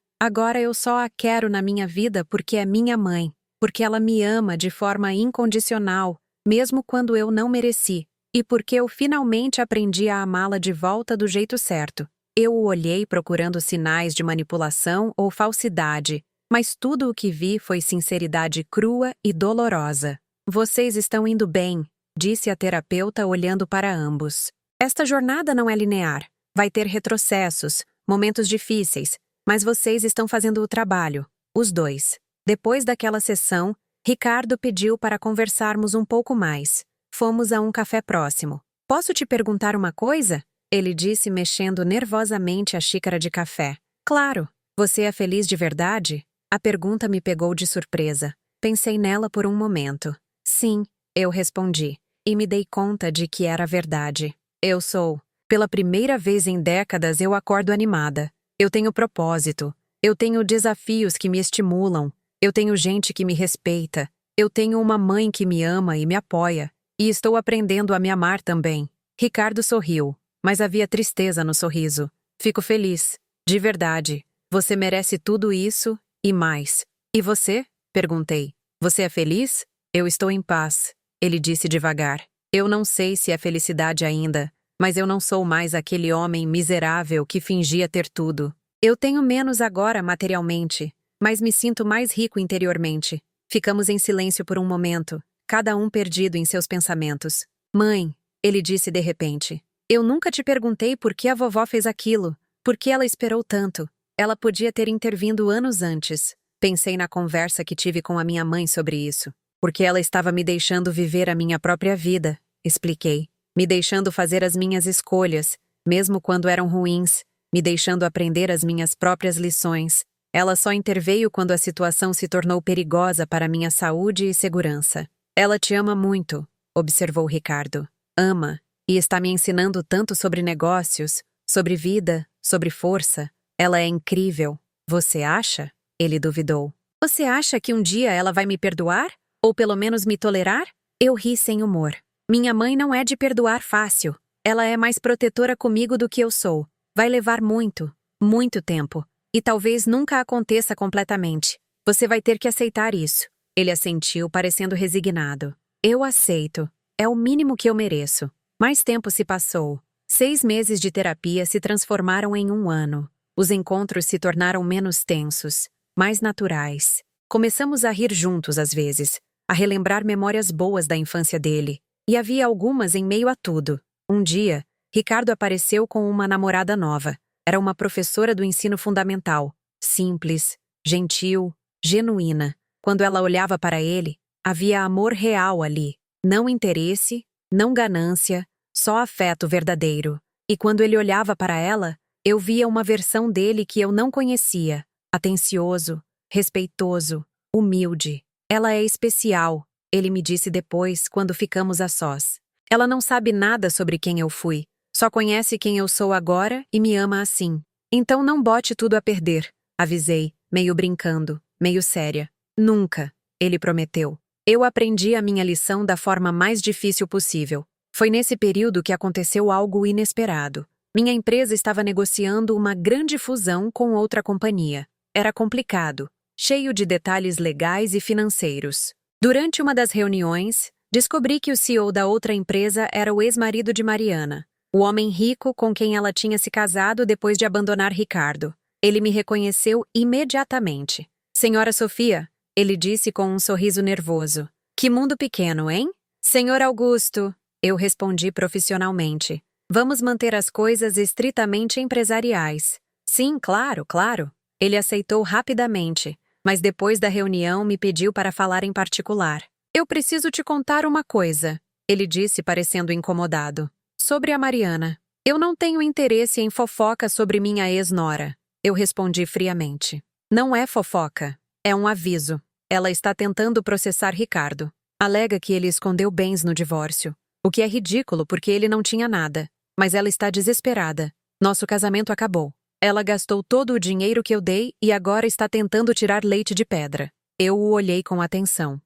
S1: eu só a quero na minha vida porque é minha mãe, porque ela me ama de forma incondicional, mesmo quando eu não mereci, e porque eu finalmente aprendi a amá-la de volta do jeito certo. Eu o olhei procurando sinais de manipulação ou falsidade, mas tudo o que vi foi sinceridade crua e dolorosa. Vocês estão indo bem, disse a terapeuta olhando para ambos. Esta jornada não é linear. Vai ter retrocessos, momentos difíceis, mas vocês estão fazendo o trabalho, os dois. Depois daquela sessão, Ricardo pediu para conversarmos um pouco mais. Fomos a um café próximo. Posso te perguntar uma coisa? Ele disse mexendo nervosamente a xícara de café. Claro. Você é feliz de verdade? A pergunta me pegou de surpresa. Pensei nela por um momento. Sim, eu respondi, e me dei conta de que era verdade. Eu sou. Pela primeira vez em décadas eu acordo animada. Eu tenho propósito. Eu tenho desafios que me estimulam. Eu tenho gente que me respeita. Eu tenho uma mãe que me ama e me apoia. E estou aprendendo a me amar também. Ricardo sorriu, mas havia tristeza no sorriso. Fico feliz. De verdade. Você merece tudo isso e mais. E você? Perguntei. Você é feliz? Eu estou em paz, ele disse devagar. Eu não sei se é felicidade ainda, mas eu não sou mais aquele homem miserável que fingia ter tudo. Eu tenho menos agora materialmente, mas me sinto mais rico interiormente. Ficamos em silêncio por um momento, cada um perdido em seus pensamentos. Mãe, ele disse de repente, eu nunca te perguntei por que a vovó fez aquilo, por que ela esperou tanto. Ela podia ter intervindo anos antes. Pensei na conversa que tive com a minha mãe sobre isso. Porque ela estava me deixando viver a minha própria vida, expliquei. Me deixando fazer as minhas escolhas, mesmo quando eram ruins, me deixando aprender as minhas próprias lições. Ela só interveio quando a situação se tornou perigosa para minha saúde e segurança. Ela te ama muito, observou Ricardo. Ama, e está me ensinando tanto sobre negócios, sobre vida, sobre força. Ela é incrível. Você acha? Ele duvidou. Você acha que um dia ela vai me perdoar? Ou pelo menos me tolerar? Eu ri sem humor. Minha mãe não é de perdoar fácil. Ela é mais protetora comigo do que eu sou. Vai levar muito, muito tempo. E talvez nunca aconteça completamente. Você vai ter que aceitar isso. Ele assentiu, parecendo resignado. Eu aceito. É o mínimo que eu mereço. Mais tempo se passou. 6 meses de terapia se transformaram em 1 ano. Os encontros se tornaram menos tensos, mais naturais. Começamos a rir juntos às vezes, a relembrar memórias boas da infância dele. E havia algumas em meio a tudo. Um dia, Ricardo apareceu com uma namorada nova. Era uma professora do ensino fundamental. Simples, gentil, genuína. Quando ela olhava para ele, havia amor real ali. Não interesse, não ganância, só afeto verdadeiro. E quando ele olhava para ela, eu via uma versão dele que eu não conhecia. Atencioso, respeitoso, humilde. Ela é especial, ele me disse depois, quando ficamos a sós. Ela não sabe nada sobre quem eu fui. Só conhece quem eu sou agora e me ama assim. Então não bote tudo a perder, avisei, meio brincando, meio séria. Nunca, ele prometeu. Eu aprendi a minha lição da forma mais difícil possível. Foi nesse período que aconteceu algo inesperado. Minha empresa estava negociando uma grande fusão com outra companhia. Era complicado, cheio de detalhes legais e financeiros. Durante uma das reuniões, descobri que o CEO da outra empresa era o ex-marido de Mariana, o homem rico com quem ela tinha se casado depois de abandonar Ricardo. Ele me reconheceu imediatamente. Senhora Sofia, ele disse com um sorriso nervoso. Que mundo pequeno, hein? Senhor Augusto, eu respondi profissionalmente. Vamos manter as coisas estritamente empresariais. Sim, claro, claro. Ele aceitou rapidamente, mas depois da reunião me pediu para falar em particular. Eu preciso te contar uma coisa, ele disse parecendo incomodado. Sobre a Mariana. Eu não tenho interesse em fofoca sobre minha ex-nora. Eu respondi friamente. Não é fofoca. É um aviso. Ela está tentando processar Ricardo. Alega que ele escondeu bens no divórcio. O que é ridículo porque ele não tinha nada. Mas ela está desesperada. Nosso casamento acabou. Ela gastou todo o dinheiro que eu dei e agora está tentando tirar leite de pedra. Eu o olhei com atenção.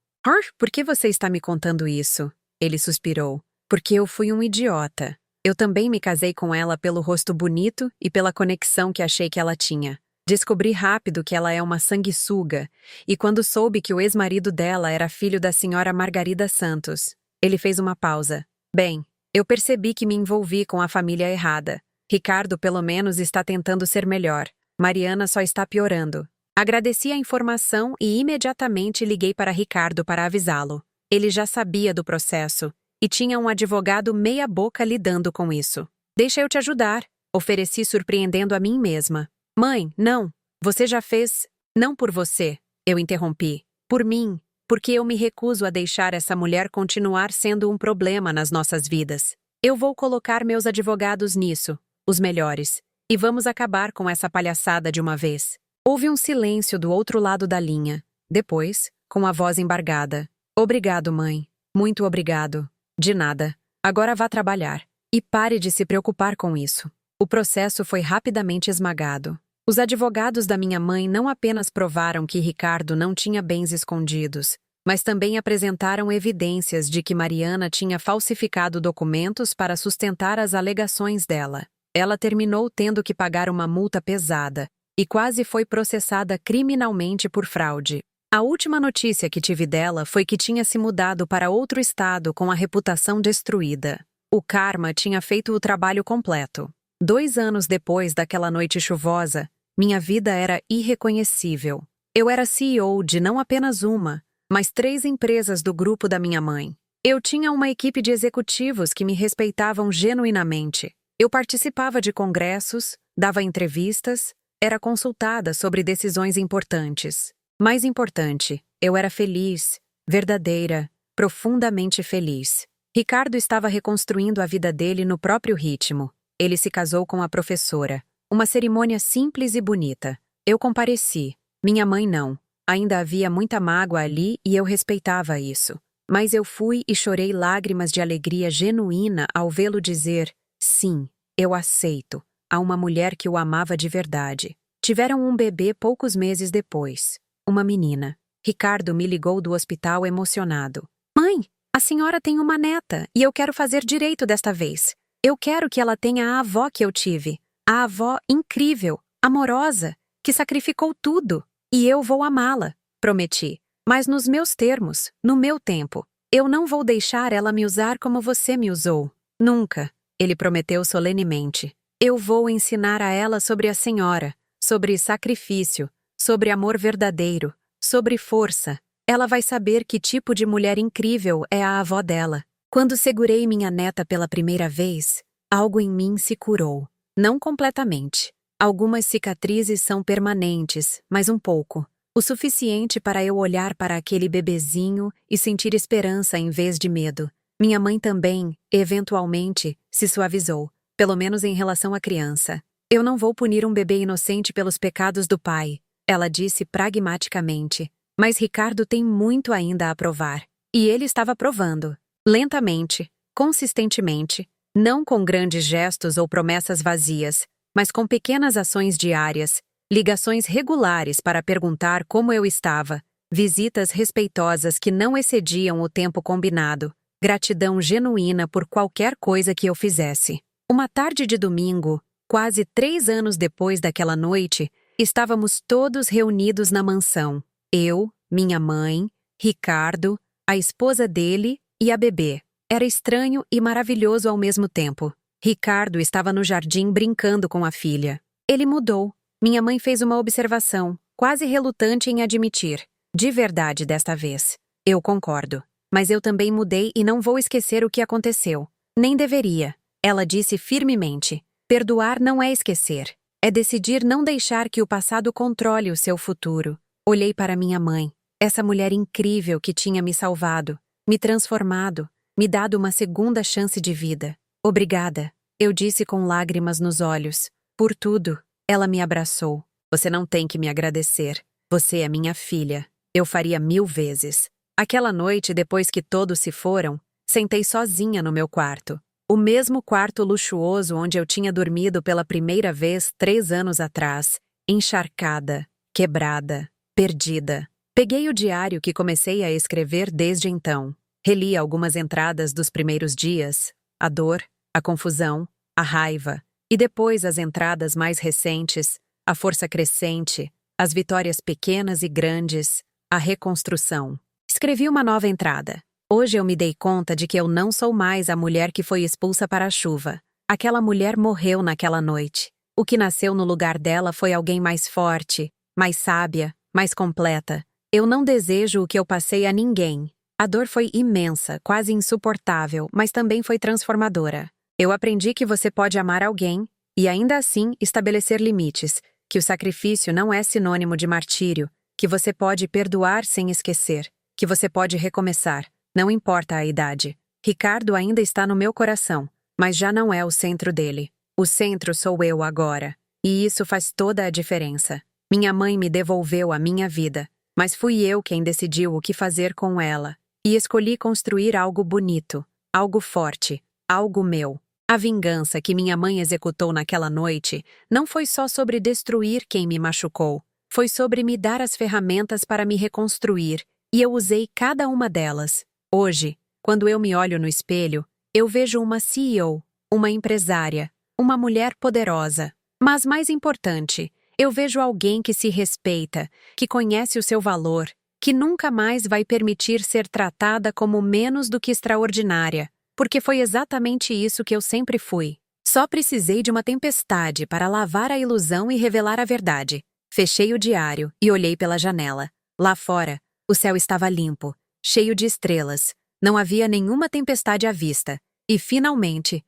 S1: Por que você está me contando isso? Ele suspirou. Porque eu fui um idiota. Eu também me casei com ela pelo rosto bonito e pela conexão que achei que ela tinha. Descobri rápido que ela é uma sanguessuga, e quando soube que o ex-marido dela era filho da senhora Margarida Santos, ele fez uma pausa. Bem, eu percebi que me envolvi com a família errada. Ricardo, pelo menos, está tentando ser melhor. Mariana só está piorando. Agradeci a informação e imediatamente liguei para Ricardo para avisá-lo. Ele já sabia do processo e tinha um advogado meia-boca lidando com isso. Deixa eu te ajudar, ofereci surpreendendo a mim mesma. Mãe, não. Você já fez... Não por você, eu interrompi. Por mim, porque eu me recuso a deixar essa mulher continuar sendo um problema nas nossas vidas. Eu vou colocar meus advogados nisso, os melhores, e vamos acabar com essa palhaçada de uma vez. Houve um silêncio do outro lado da linha. Depois, com a voz embargada. Obrigado, mãe. Muito obrigado. De nada. Agora vá trabalhar. E pare de se preocupar com isso. O processo foi rapidamente esmagado. Os advogados da minha mãe não apenas provaram que Ricardo não tinha bens escondidos, mas também apresentaram evidências de que Mariana tinha falsificado documentos para sustentar as alegações dela. Ela terminou tendo que pagar uma multa pesada e quase foi processada criminalmente por fraude. A última notícia que tive dela foi que tinha se mudado para outro estado com a reputação destruída. O karma tinha feito o trabalho completo. 2 anos depois daquela noite chuvosa, minha vida era irreconhecível. Eu era CEO de não apenas uma, mas 3 empresas do grupo da minha mãe. Eu tinha uma equipe de executivos que me respeitavam genuinamente. Eu participava de congressos, dava entrevistas, era consultada sobre decisões importantes. Mais importante, eu era feliz, verdadeira, profundamente feliz. Ricardo estava reconstruindo a vida dele no próprio ritmo. Ele se casou com a professora. Uma cerimônia simples e bonita. Eu compareci. Minha mãe não. Ainda havia muita mágoa ali e eu respeitava isso. Mas eu fui e chorei lágrimas de alegria genuína ao vê-lo dizer: sim, eu aceito, a uma mulher que o amava de verdade. Tiveram um bebê poucos meses depois. Uma menina. Ricardo me ligou do hospital emocionado. Mãe, a senhora tem uma neta e eu quero fazer direito desta vez. Eu quero que ela tenha a avó que eu tive. A avó incrível, amorosa, que sacrificou tudo. E eu vou amá-la, prometi. Mas nos meus termos, no meu tempo. Eu não vou deixar ela me usar como você me usou. Nunca, ele prometeu solenemente. Eu vou ensinar a ela sobre a senhora, sobre sacrifício, sobre amor verdadeiro, sobre força. Ela vai saber que tipo de mulher incrível é a avó dela. Quando segurei minha neta pela primeira vez, algo em mim se curou. Não completamente. Algumas cicatrizes são permanentes, mas um pouco. O suficiente para eu olhar para aquele bebezinho e sentir esperança em vez de medo. Minha mãe também, eventualmente, se suavizou, pelo menos em relação à criança. Eu não vou punir um bebê inocente pelos pecados do pai, ela disse pragmaticamente. Mas Ricardo tem muito ainda a provar. E ele estava provando. Lentamente, consistentemente, não com grandes gestos ou promessas vazias, mas com pequenas ações diárias, ligações regulares para perguntar como eu estava, visitas respeitosas que não excediam o tempo combinado, gratidão genuína por qualquer coisa que eu fizesse. Uma tarde de domingo, quase 3 anos depois daquela noite, estávamos todos reunidos na mansão. Eu, minha mãe, Ricardo, a esposa dele e a bebê. Era estranho e maravilhoso ao mesmo tempo. Ricardo estava no jardim brincando com a filha. Ele mudou. Minha mãe fez uma observação, quase relutante em admitir. De verdade desta vez. Eu concordo. Mas eu também mudei e não vou esquecer o que aconteceu. Nem deveria. Ela disse firmemente. Perdoar não é esquecer. É decidir não deixar que o passado controle o seu futuro. Olhei para minha mãe. Essa mulher incrível que tinha me salvado, me transformado, me dado uma segunda chance de vida. Obrigada, eu disse com lágrimas nos olhos. Por tudo. Ela me abraçou. Você não tem que me agradecer. Você é minha filha. Eu faria 1000 vezes. Aquela noite, depois que todos se foram, sentei sozinha no meu quarto. O mesmo quarto luxuoso onde eu tinha dormido pela primeira vez 3 anos atrás. Encharcada, quebrada, perdida. Peguei o diário que comecei a escrever desde então. Reli algumas entradas dos primeiros dias, a dor, a confusão, a raiva, e depois as entradas mais recentes, a força crescente, as vitórias pequenas e grandes, a reconstrução. Escrevi uma nova entrada. Hoje eu me dei conta de que eu não sou mais a mulher que foi expulsa para a chuva. Aquela mulher morreu naquela noite. O que nasceu no lugar dela foi alguém mais forte, mais sábia, mais completa. Eu não desejo o que eu passei a ninguém. A dor foi imensa, quase insuportável, mas também foi transformadora. Eu aprendi que você pode amar alguém e ainda assim estabelecer limites, que o sacrifício não é sinônimo de martírio, que você pode perdoar sem esquecer, que você pode recomeçar, não importa a idade. Ricardo ainda está no meu coração, mas já não é o centro dele. O centro sou eu agora, e isso faz toda a diferença. Minha mãe me devolveu a minha vida, mas fui eu quem decidiu o que fazer com ela, e escolhi construir algo bonito, algo forte, algo meu. A vingança que minha mãe executou naquela noite não foi só sobre destruir quem me machucou, foi sobre me dar as ferramentas para me reconstruir, e eu usei cada uma delas. Hoje, quando eu me olho no espelho, eu vejo uma CEO, uma empresária, uma mulher poderosa. Mas mais importante, eu vejo alguém que se respeita, que conhece o seu valor, que nunca mais vai permitir ser tratada como menos do que extraordinária, porque foi exatamente isso que eu sempre fui. Só precisei de uma tempestade para lavar a ilusão e revelar a verdade. Fechei o diário e olhei pela janela. Lá fora, o céu estava limpo, cheio de estrelas. Não havia nenhuma tempestade à vista. E finalmente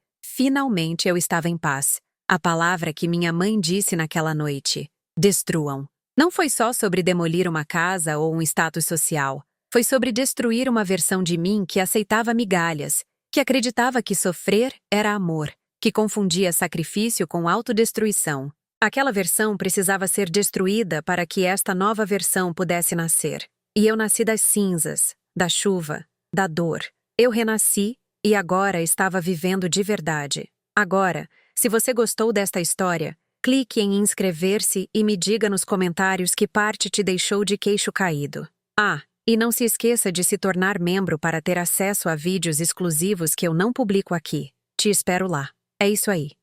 S1: eu estava em paz. A palavra que minha mãe disse naquela noite: destruam. Não foi só sobre demolir uma casa ou um status social. Foi sobre destruir uma versão de mim que aceitava migalhas, que acreditava que sofrer era amor, que confundia sacrifício com autodestruição. Aquela versão precisava ser destruída para que esta nova versão pudesse nascer. E eu nasci das cinzas, da chuva, da dor. Eu renasci e agora estava vivendo de verdade. Agora, se você gostou desta história, clique em inscrever-se e me diga nos comentários que parte te deixou de queixo caído. Ah, e não se esqueça de se tornar membro para ter acesso a vídeos exclusivos que eu não publico aqui. Te espero lá. É isso aí.